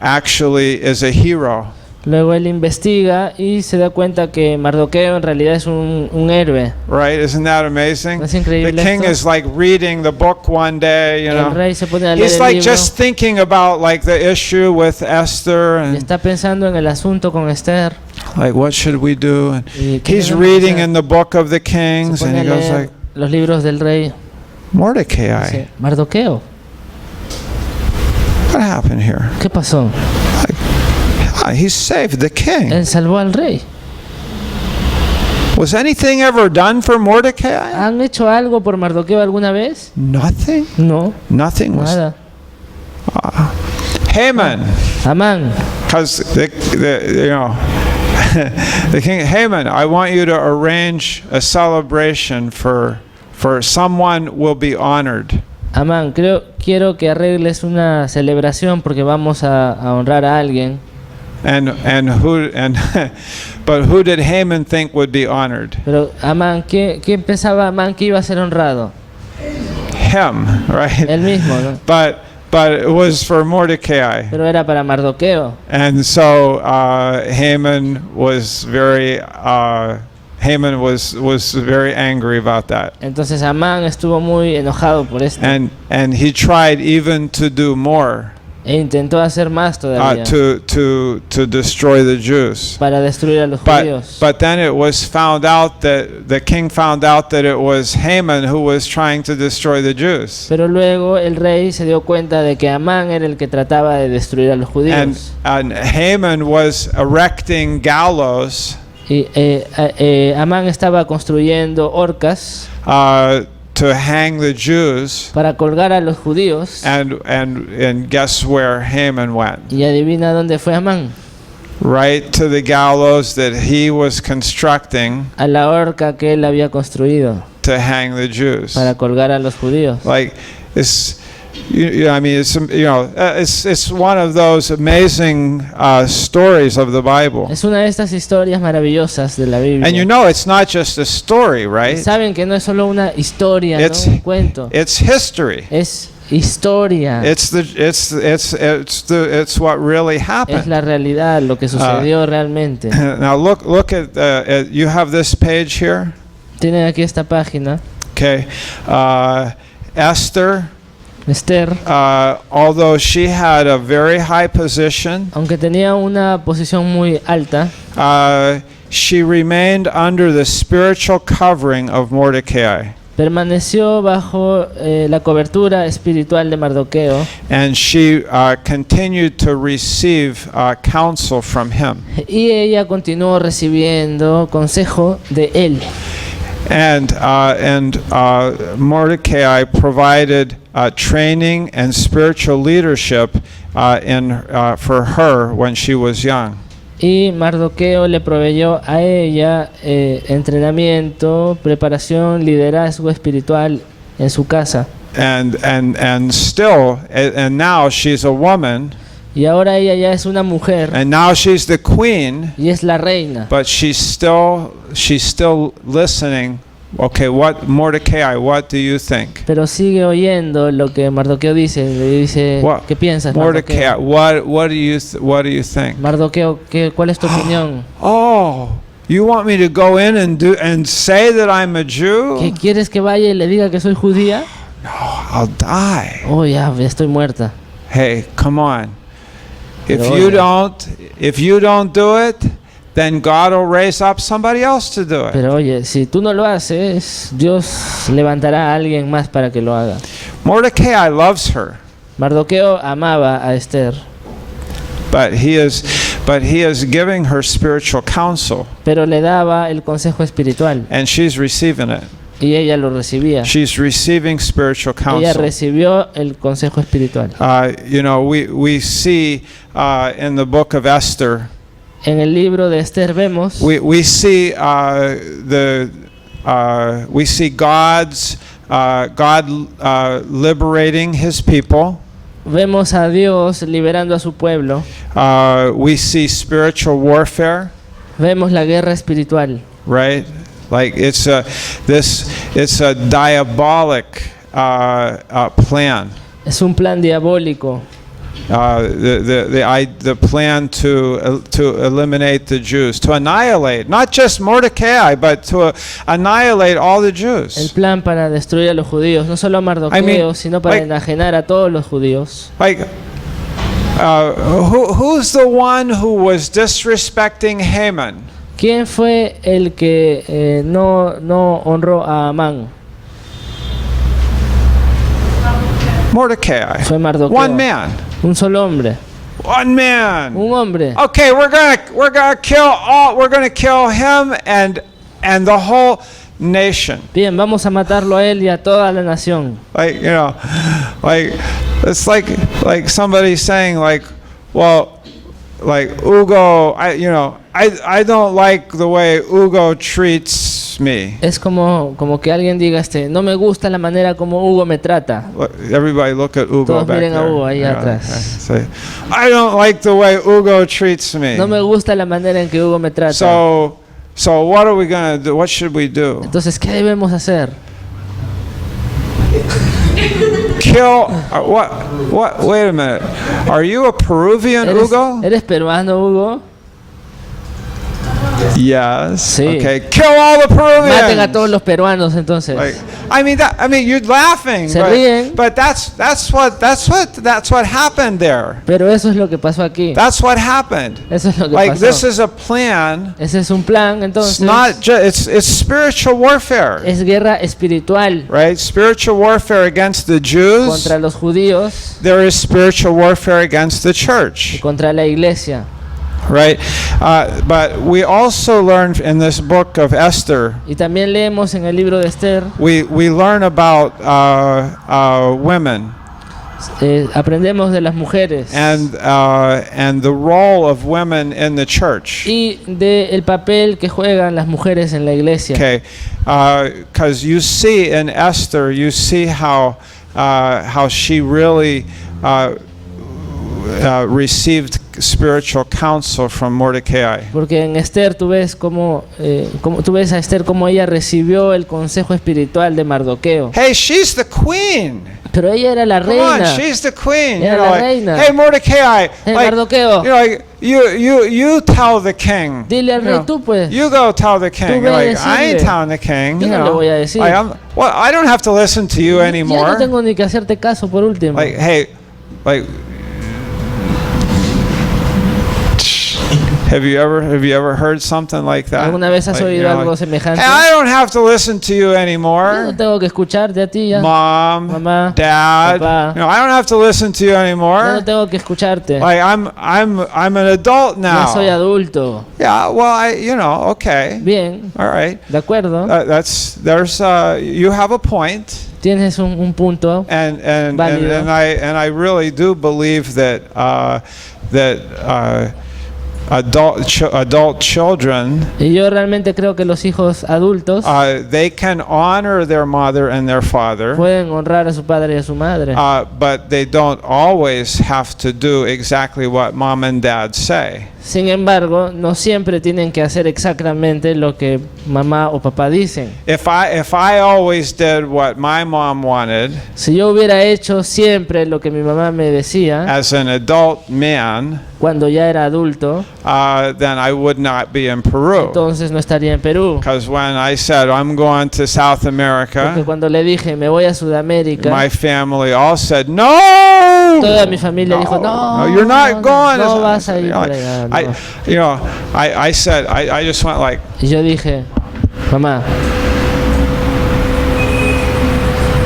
actually is a hero. Luego él investiga y se da cuenta que Mardoqueo en realidad es un héroe. Right? Isn't that amazing? ¿Es increíble The king esto? is reading the book one day, you El know. rey se pone a leer He's el libro just thinking about the issue with Esther y and está pensando en el asunto con Esther. what should we do? And Y ¿qué he's debemos reading hacer? in the book of the Se kings and pone a he goes leer los libros del rey. Mordecai, Dice, Mardoqueo, what happened here? ¿qué pasó? He saved the king. Él salvó al rey. Was anything ever done for Mordecai? ¿Han hecho algo por Mardoqueo alguna vez? Nothing. No, Nothing was. nada. Haman, Amán, because the king. Haman, I want you to arrange a celebration for someone will be honored. Amán, quiero que arregles una celebración porque vamos a honrar a alguien. But who did Haman think would be honored? Pero Amán, ¿qué pensaba Amán que iba a ser honrado? Him, right? Él mismo, ¿no? But it was for Mordecai. Pero era para Mardoqueo. And so Haman was very angry about that. Entonces Amán estuvo muy enojado por esto. And he tried even to do more E intentó hacer más todavía to destroy the Jews. para destruir a los judíos. But then it was found out that the king found out that it was Haman who was trying to destroy the Jews. Pero luego el rey se dio cuenta de que Amán era el que trataba de destruir a los judíos. And Haman was erecting gallows Y Amán estaba construyendo horcas to hang the Jews. para colgar a los judíos. And guess where Haman went? Y adivina dónde fue Amán. Right to the gallows that he was constructing A la horca que él había construido to hang the Jews. para colgar a los judíos. Like it's, I mean, it's one of those amazing stories of the Bible. Es una de estas historias maravillosas de la Biblia. And it's not just a story, right? Saben que no es solo una historia, ¿no? Un cuento. It's history. Es historia. It's what really happened. Es la realidad, lo que sucedió realmente. Now look at you have this page here. Tienen aquí esta página. Okay, Esther. Although she had a very high position, aunque tenía una posición muy alta, she remained under the spiritual covering of Mordecai. Permaneció bajo la cobertura espiritual de Mardoqueo. And she continued to receive counsel from him. Y ella continuó recibiendo consejo de él. And Mordecai provided training and spiritual leadership for her when she was young. Y Mardoqueo le proveyó a ella entrenamiento, preparación, liderazgo espiritual en su casa. And now she's a woman. Y ahora ella ya es una mujer. And now she's the queen. Y es la reina. But she's still listening. Okay, Mordecai, what do you think? Pero sigue oyendo lo que Mardoqueo dice. Le dice, ¿qué piensas, Mordecai? What do you think? Mardoqueo, ¿cuál es tu opinión? Oh, you want me to go in and say that I'm a Jew? ¿Qué quieres que vaya y le diga que soy judía? No, I'll die. Oh, ya estoy muerta. Hey, come on. If you don't do it, then God will raise up somebody else to do it. Pero oye, si tú no lo haces, Dios levantará a alguien más para que lo haga. Mordecai loves her. Mardoqueo amaba a Esther. But he is giving her spiritual counsel. Pero le daba el consejo espiritual. And she's receiving it. Y ella lo recibía. She's receiving spiritual counsel. Ella recibió el consejo espiritual. We see in the book of Esther. En el libro de Esther vemos. We see God liberating His people. Vemos a Dios liberando a su pueblo. We see spiritual warfare. Vemos la guerra espiritual. Right, like it's a diabolic plan. Es un plan diabólico. The plan to eliminate the Jews, to annihilate not just Mordecai, but to annihilate all the Jews. El plan para destruir a los judíos, no solo a Mardoqueo, sino para enajenar a todos los judíos. Like, who's the one who was disrespecting Haman? ¿Quién fue el que no honró a Amán? Mordecai. Fue Mardoqueo. One man. Un solo hombre. One man. Un hombre. Okay, we're gonna kill him and the whole nation. Bien, vamos a matarlo a él y a toda la nación. Like, it's like somebody saying like, well, like Hugo, I don't like the way Hugo treats me. Es como que alguien diga no me gusta la manera como Hugo me trata. Everybody look at Hugo. Todos back miren a there. Hugo ahí atrás. Say, I don't like the way Hugo treats me. No me gusta la manera en que Hugo me trata. So what are we gonna do? What should we do? Entonces, ¿qué debemos hacer? Kill what? Wait a minute. Are you a Peruvian, Hugo? ¿Eres peruano, Hugo? Yes. Sí. Okay. Kill all the Peruvians. Maten a todos los peruanos entonces. Like, I mean, you're laughing, Se ríen. but that's what happened there. Pero eso es lo que pasó aquí. That's what happened. Eso es lo que Like, this pasó. is a plan. Ese es un plan, It's entonces. not just, it's spiritual warfare, Es guerra espiritual right? Spiritual warfare against the Jews. contra los judíos There is spiritual warfare against the y church, contra la iglesia. right? But we also learn in this book of Esther, Y también leemos en el libro de Esther, we learn about women aprendemos de las mujeres and the role of women in the church. y del papel que juegan las mujeres en la iglesia. Okay, because you see in Esther, you see how she really received spiritual counsel from Mordecai. Porque en Esther tú ves tú ves a Esther como ella recibió el consejo espiritual de Mardoqueo. Hey, she's the queen. Pero ella era la Come on, reina. she's the queen. Era la reina. Hey, Mordecai. Hey, like, Mardoqueo. like, you tell the king. Dile al rey tú, pues. You go tell the king. Tú ve a Like, I ain't decirle. telling the king. Yo You no le know. voy a decir. Like, well, I don't have to listen to you Ya no anymore. tengo ni que hacerte caso por último. Like, hey, like, have you ever heard something like that? ¿Alguna vez has Like, oído algo semejante? hey, I don't have to listen to you Yo anymore. no tengo que escucharte a ti ya. Mom, Mamá, Dad, papá. I don't have to listen to you Ya anymore. no tengo que escucharte. Like I'm an adult Ya soy now. adulto. Yeah, well, okay, Bien, all right. de acuerdo. You have a point, Tienes un punto. and Válido. I really do believe that adult children, Y yo realmente creo que los hijos adultos they can honor their mother and their father. pueden honrar a su padre y a su madre. But they don't always have to do exactly what mom and dad say. Sin embargo, no siempre tienen que hacer exactamente lo que mamá o papá dicen. If I always did what my mom wanted Si yo hubiera hecho siempre lo que mi mamá me decía as an adult man, cuando ya era adulto, then I would not be in Peru. entonces no estaría en Perú. Because when I said I'm going to South Porque America, cuando le dije me voy a Sudamérica, my family all said no. toda mi familia dijo no, you're not going. no vas a ir You know, para allá. No. I said I just went like. Y yo dije, mamá,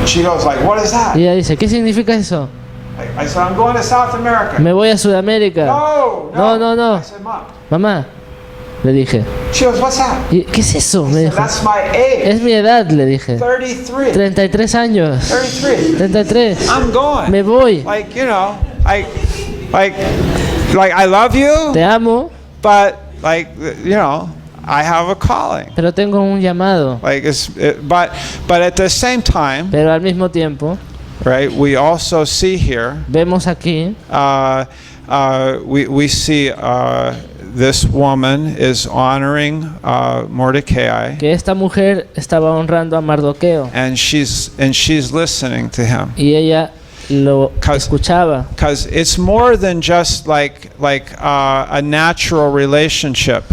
She goes like, what is that? y ella dice, ¿qué significa eso? I said I'm going to South America. Me voy a Sudamérica. No. I said, Mom. Mamá, le dije. She goes, what's that? "¿Y qué es eso?" Me dijo. That's my age. Es mi edad, le dije. 33. 33 años. 33. 33. I'm going. Me voy. Like, like I love you, Te amo, but like, I have a calling. pero tengo un llamado. Like but at the same time, Pero al mismo tiempo, right? We also see here, vemos aquí we see this woman is honoring Mordecai, que esta mujer estaba honrando a Mardoqueo and she's listening to him. y ella lo 'Cause- escuchaba. Because it's more than just like a natural relationship.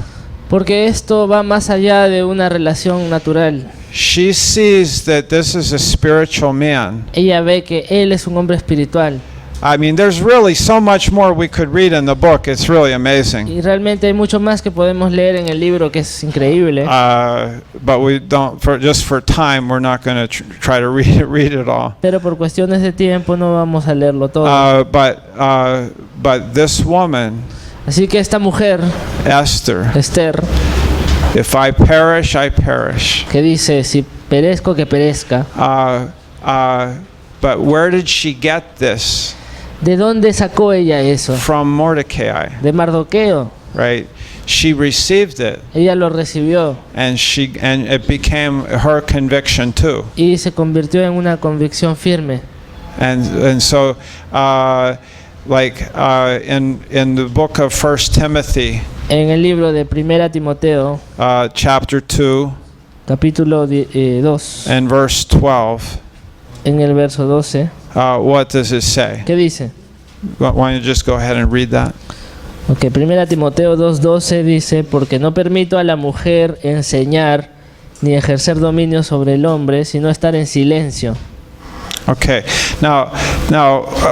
Porque esto va más allá de una relación natural. She sees that this is a spiritual man. Ella ve que él es un hombre espiritual. I mean, there's really so much more we could read in the book. It's really amazing. Y realmente hay mucho más que podemos leer en el libro que es increíble. But we don't, just for time, we're not going to try to read it all. Pero por cuestiones de tiempo no vamos a leerlo todo. But this woman, Así que esta mujer, Esther, Esther, if I perish, I perish. que dice, si perezco, que perezca. But where did she get this? ¿De dónde sacó ella eso? From Mordecai, De Mardoqueo. right? She received it, Ella lo recibió and it became her conviction too. y se convirtió en una convicción firme. And so, in the book of 1 Timothy, En el libro de Primera Timoteo, chapter 2 capítulo 2, and verse 12, en el verso 12, what does it say? ¿qué dice? Why don't you just go ahead and read that? Ok, 1 Timoteo 2:12 dice, porque no permito a la mujer enseñar ni ejercer dominio sobre el hombre, sino estar en silencio. Okay. Now,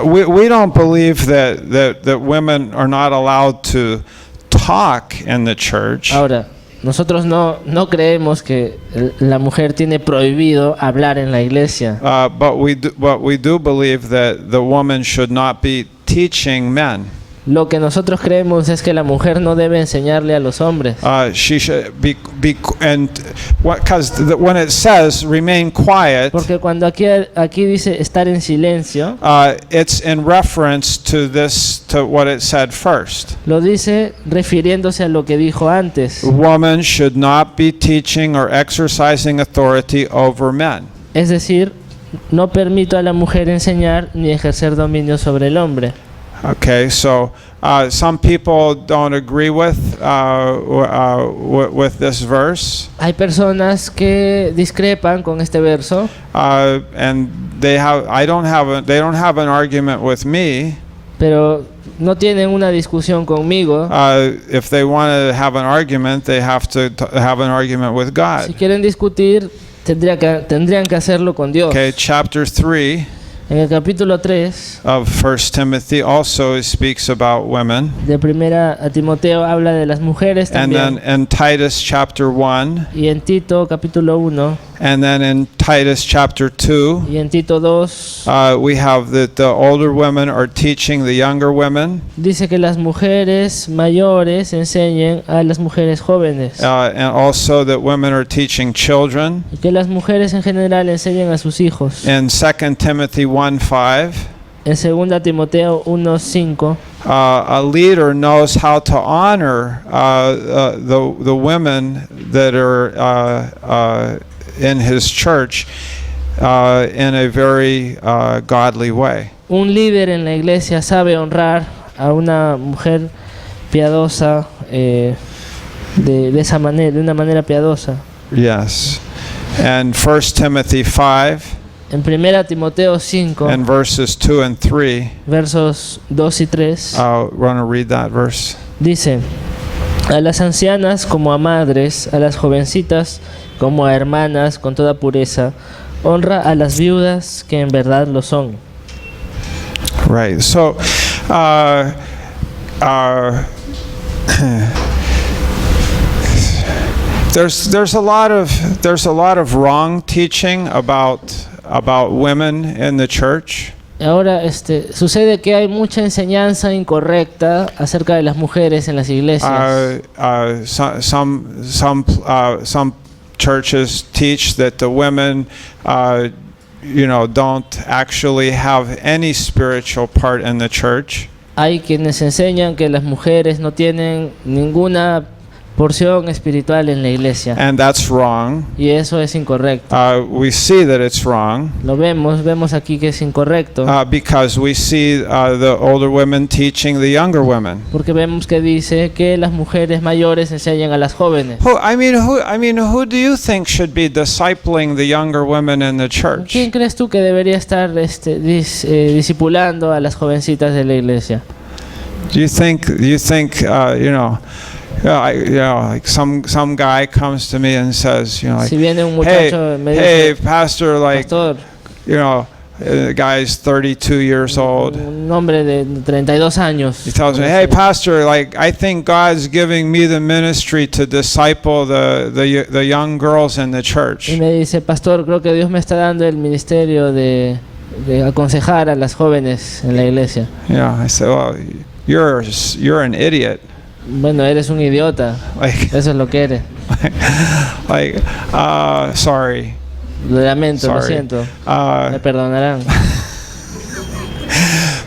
we don't believe that women are not allowed to talk in the church. Ahora, nosotros no creemos que la mujer tiene prohibido hablar en la iglesia. But we do believe that the woman should not be teaching men. Lo que nosotros creemos es que la mujer no debe enseñarle a los hombres. She should be and because when it says remain quiet, Porque cuando aquí dice estar en silencio, it's in reference to what it said first. lo dice refiriéndose a lo que dijo antes. Woman should not be teaching or exercising authority over men. Es decir, no permito a la mujer enseñar ni ejercer dominio sobre el hombre. Okay, so some people don't agree with this verse. Hay personas que discrepan con este verso, And they don't have an argument with me. pero no tienen una discusión conmigo. If they want to have an argument, they have to have an argument with Si God. quieren discutir, tendrían que hacerlo con Dios. Okay, chapter 3 En el capítulo 3 of 1 Timothy also speaks about women. de 1 Timoteo habla de las mujeres And también. then in Titus chapter 1, Y en Tito capítulo 1 and then in Titus chapter 2, y en Tito 2 we have that the older women are teaching the younger women, dice que las mujeres mayores enseñen a las mujeres jóvenes. and also that women are teaching children. Y que las mujeres en general enseñen a sus hijos. In 2 Timothy 1:5, En 2 Timoteo 1:5 a leader knows how to honor the women that are in his church in a very godly way. un líder en la iglesia sabe honrar a una mujer piadosa de esa manera, de una manera piadosa. Yes. And 1 Timothy 5 En 1 Timoteo 5 and verses 2 and 3, versos 2 y 3 want to read that verse. dice: a las ancianas como a madres, a las jovencitas como a hermanas con toda pureza, honra a las viudas que en verdad lo son. Right. So, there's a lot of wrong teaching about women in the church. Ahora, sucede que hay mucha enseñanza incorrecta acerca de las mujeres en las iglesias. Some churches teach that the women, don't actually have any spiritual part in the church. Hay quienes enseñan que las mujeres no tienen ninguna porción espiritual en la iglesia. And that's wrong. Y eso es incorrecto. We see that it's wrong. Lo vemos aquí que es incorrecto. Because we see the older women teaching the younger women. Porque vemos que dice que las mujeres mayores enseñan a las jóvenes. Who do you think should be discipling the younger women in the church? ¿Quién crees tú que debería estar discipulando a las jovencitas de la iglesia? Do you think like some guy comes to me and says, Si viene un muchacho me hey, dice, pastor, like, pastor, the guy's 32 years old. un hombre de 32 años. He tells me, hey, pastor, like, I think God's giving me the ministry to disciple the young girls in the church. Y me dice, pastor, creo que Dios me está dando el ministerio de aconsejar a las jóvenes en la iglesia. Yeah, I said, well, you're an idiot. Bueno, eres un idiota. Like, Eso es lo que eres. Sorry. Lo lamento, lo Sorry. siento. Me perdonarán.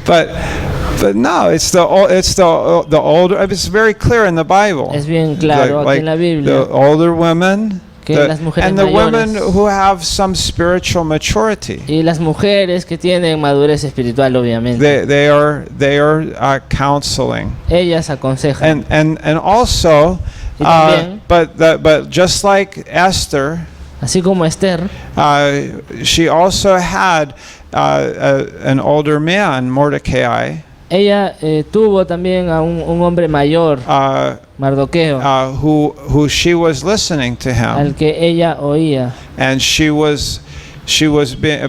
But no, it's the older. It's very clear in the Bible. Es bien claro aquí en la Biblia the older women, que las mujeres and the women mayores who have some spiritual maturity. y las mujeres que tienen madurez espiritual, obviamente. They are counseling. Ellas aconsejan. And also, Y también, but just like Esther, así como Esther, she also had an older man, Mordecai. Ella tuvo también a un hombre mayor, Mardoqueo, who she was listening to al him, que ella oía. and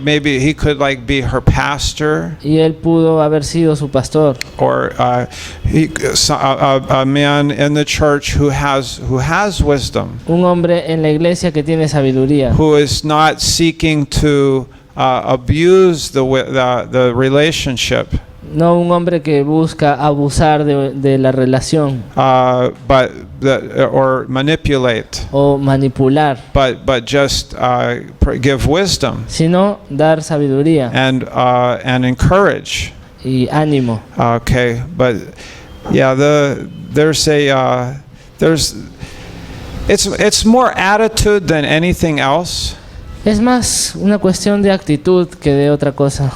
maybe he could like be her pastor, Y él pudo haber sido su pastor. or a man in the church who has wisdom, Un hombre en la iglesia que tiene sabiduría. who is not seeking to abuse the relationship, No un hombre que busca abusar de la relación or manipulate, o manipular, but just give wisdom sino dar sabiduría and encourage. y ánimo. Okay, but yeah, it's more attitude than anything else. Es más una cuestión de actitud que de otra cosa.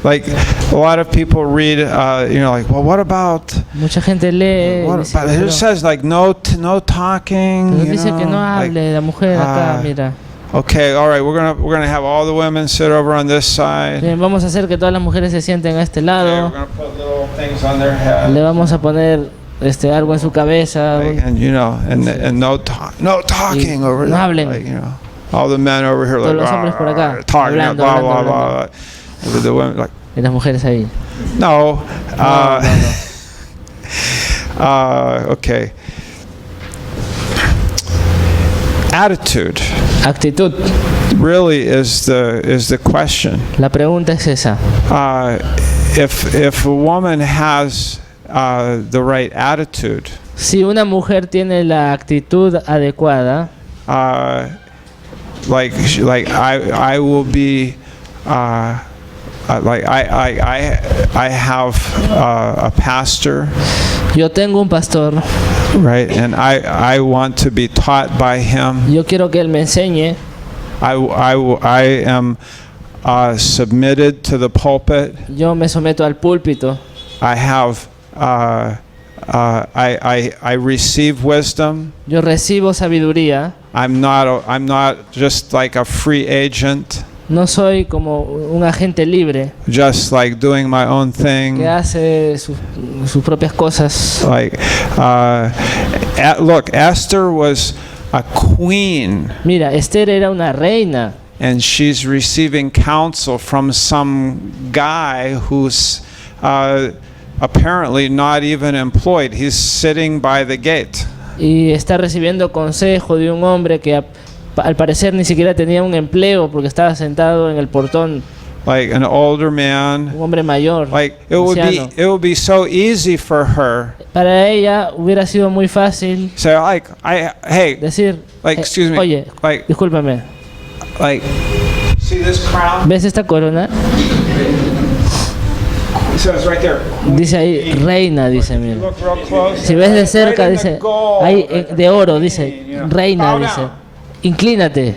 Like a lot of people read, like, well, what about? Mucha gente lee. Dice, It says like no talking. Pero dice que no hable la mujer acá, mira. Okay, all right, we're gonna have all the women sit over on this side. Bien, vamos a hacer que todas las mujeres se sienten a este lado. Okay, we're gonna put little things on their head. Le vamos a poner algo en su cabeza. And no talking over no there. hablen. Like, all the men over here Todos like los hombres por acá, talking, hablando, blah, hablando, blah, hablando. blah. The women like, Y las mujeres ahí. no. No. Okay. Attitude Actitud. really is the question. La pregunta es esa. If a woman has the right attitude, Si una mujer tiene la actitud adecuada, like I will be like I have a pastor, yo tengo un pastor, right, and I want to be taught by him. yo quiero que él me enseñe, I am submitted to the pulpit. yo me someto al púlpito, I have I receive wisdom. yo recibo sabiduría, I'm not just like a free agent, no soy como un agente libre just like doing my own thing. que hace sus propias cosas. Like, look, Esther was a queen, Mira, Esther era una reina and she's receiving counsel from some guy who's apparently not even employed. He's sitting by the gate. y está recibiendo consejo de un hombre que al parecer ni siquiera tenía un empleo porque estaba sentado en el portón, Like an older man. un hombre mayor, Like anciano. it would be so easy for her. Para ella hubiera sido muy fácil Say like hey, decir, like excuse me, oye, like discúlpame, see this crown? ¿ves esta corona? It says right there. Dice ahí, reina, dice, mira. Look real close. Si ves de cerca, Right in the dice, gold, ahí de oro, you dice, know. reina, Bow dice, down. inclínate.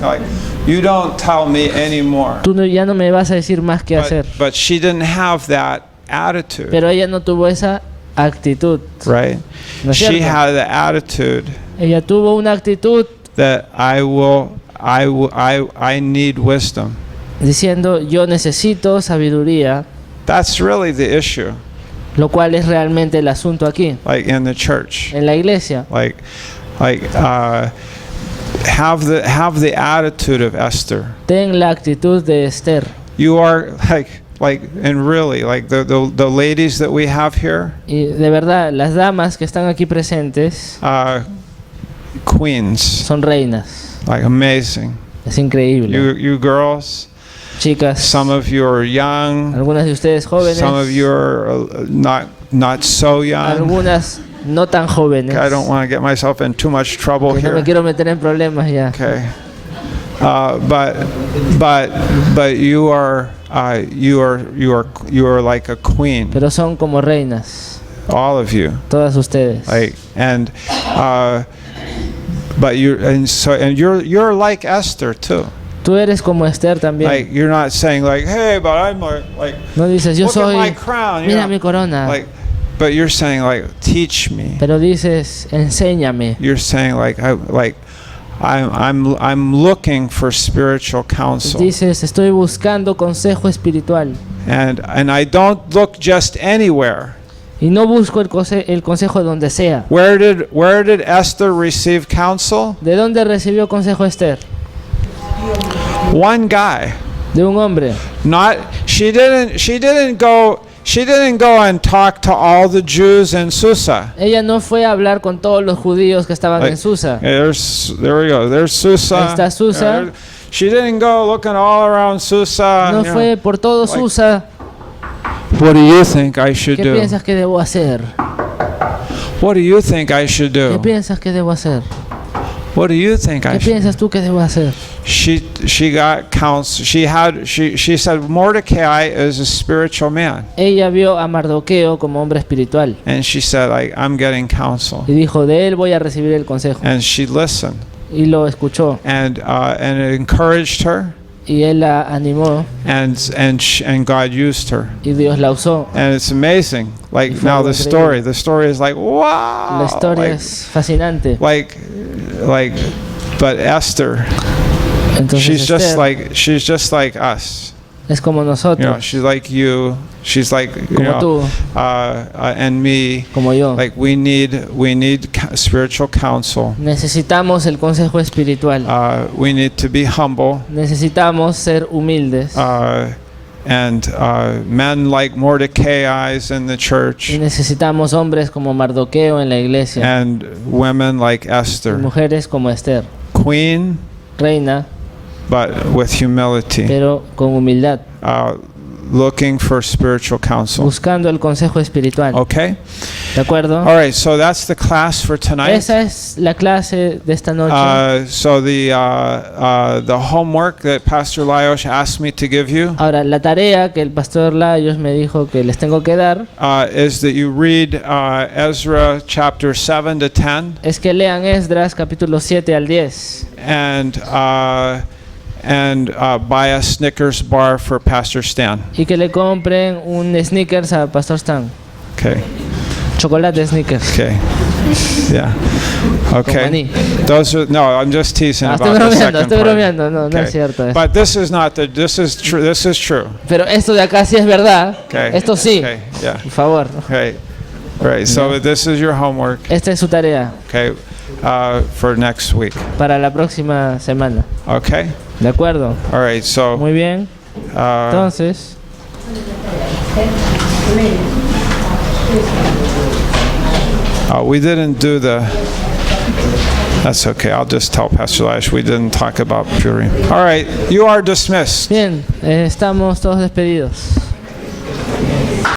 Like, you don't tell me anymore. Tú ya no me vas a decir más qué hacer. But she didn't have that attitude, Pero ella no tuvo esa actitud. right? ¿No es She cierto? had the attitude Ella tuvo una actitud that I need wisdom. diciendo, yo necesito sabiduría, That's really the issue, lo cual es realmente el asunto aquí, like in the church. en la iglesia. Have the attitude of Esther. Ten la actitud de Esther. You are and really like the ladies that we have here, Y de verdad, las damas que están aquí presentes queens, son reinas. like amazing. Es increíble. You girls, Chicas, some of you are young, algunas de ustedes jóvenes, some of you are not so young. algunas no tan jóvenes. I don't want to get myself in too much trouble Que no me here. quiero meter en problemas ya. Okay, but you are like a queen, Pero son como reinas, all of you. todas ustedes. But you're like Esther too. Tú eres como Esther también. Like you're not saying like, hey, but I'm like No dices, yo look at my soy, crown, you mira know? mi corona. Like, but you're saying like, teach me. Pero dices, enséñame. You're saying I'm looking for spiritual counsel. Dices, estoy buscando consejo espiritual. And I don't look just anywhere. Y no busco el consejo donde sea. Where did Esther receive counsel? ¿De dónde recibió consejo Esther? One guy. De un hombre. She didn't go and talk to all the Jews in Susa. Ella no fue a hablar con todos los judíos que estaban en Susa. There we go. There's Susa. Ahí está Susa. She didn't go looking all around Susa. No fue por todo Susa. What do you think I should ¿Qué do? piensas que debo hacer? What do you think I should ¿Qué do? piensas que debo hacer? What do you think I ¿Qué should? piensas tú que debo hacer? She got counsel. She said Mordecai is a spiritual man, Ella vio a Mardoqueo como hombre espiritual and she said, I'm getting counsel. y dijo, de él voy a recibir el consejo. And she listened, Y lo escuchó and it encouraged her, y él la animó and God used her. y Dios la usó. And it's amazing. Like Y fue now algo the story is like, wow. La historia es fascinante. Like, but Esther, Entonces she's Esther just like us. es como You know, nosotros, she's like you. She's like como tú, and me. como yo. Like we need spiritual counsel. Necesitamos el consejo espiritual. We need to be humble. Necesitamos ser humildes. And men like Mordecai in the church, Y necesitamos hombres como Mardoqueo en la iglesia. and women like Y Esther, mujeres como Esther, queen, reina, but with humility, pero con humildad, looking for spiritual counsel. buscando el consejo espiritual. Okay. ¿De acuerdo? All right. So that's the class for tonight. Esa es la clase de esta noche. So the homework that Pastor Lajos asked me to give you Ahora, la tarea que el pastor Lajos me dijo que les tengo que dar is that you read Ezra chapter 7 to 10, es que lean Esdras capítulo 7 al 10 and buy a Snickers bar for Pastor Stan. y que le compren un Snickers a Pastor Stan. Okay. Chocolate Snickers. Okay. Yeah. Okay. maní. Those are no. I'm just teasing Estoy about the bromeando, second estoy part. bromeando, no Okay. es cierto eso. But this is not the. This is true. This is true. Pero esto de acá sí es verdad. Okay. Esto sí. Okay. Yeah. Por favor. Okay. Right. So this is your homework. Esta es su tarea Okay. For next week. para la próxima semana. Okay. ¿De acuerdo? All right. So. Muy bien. Entonces, We didn't do the. That's okay. I'll just tell Pastor Lash we didn't talk about Purim. All right. You are dismissed. bien, estamos todos despedidos.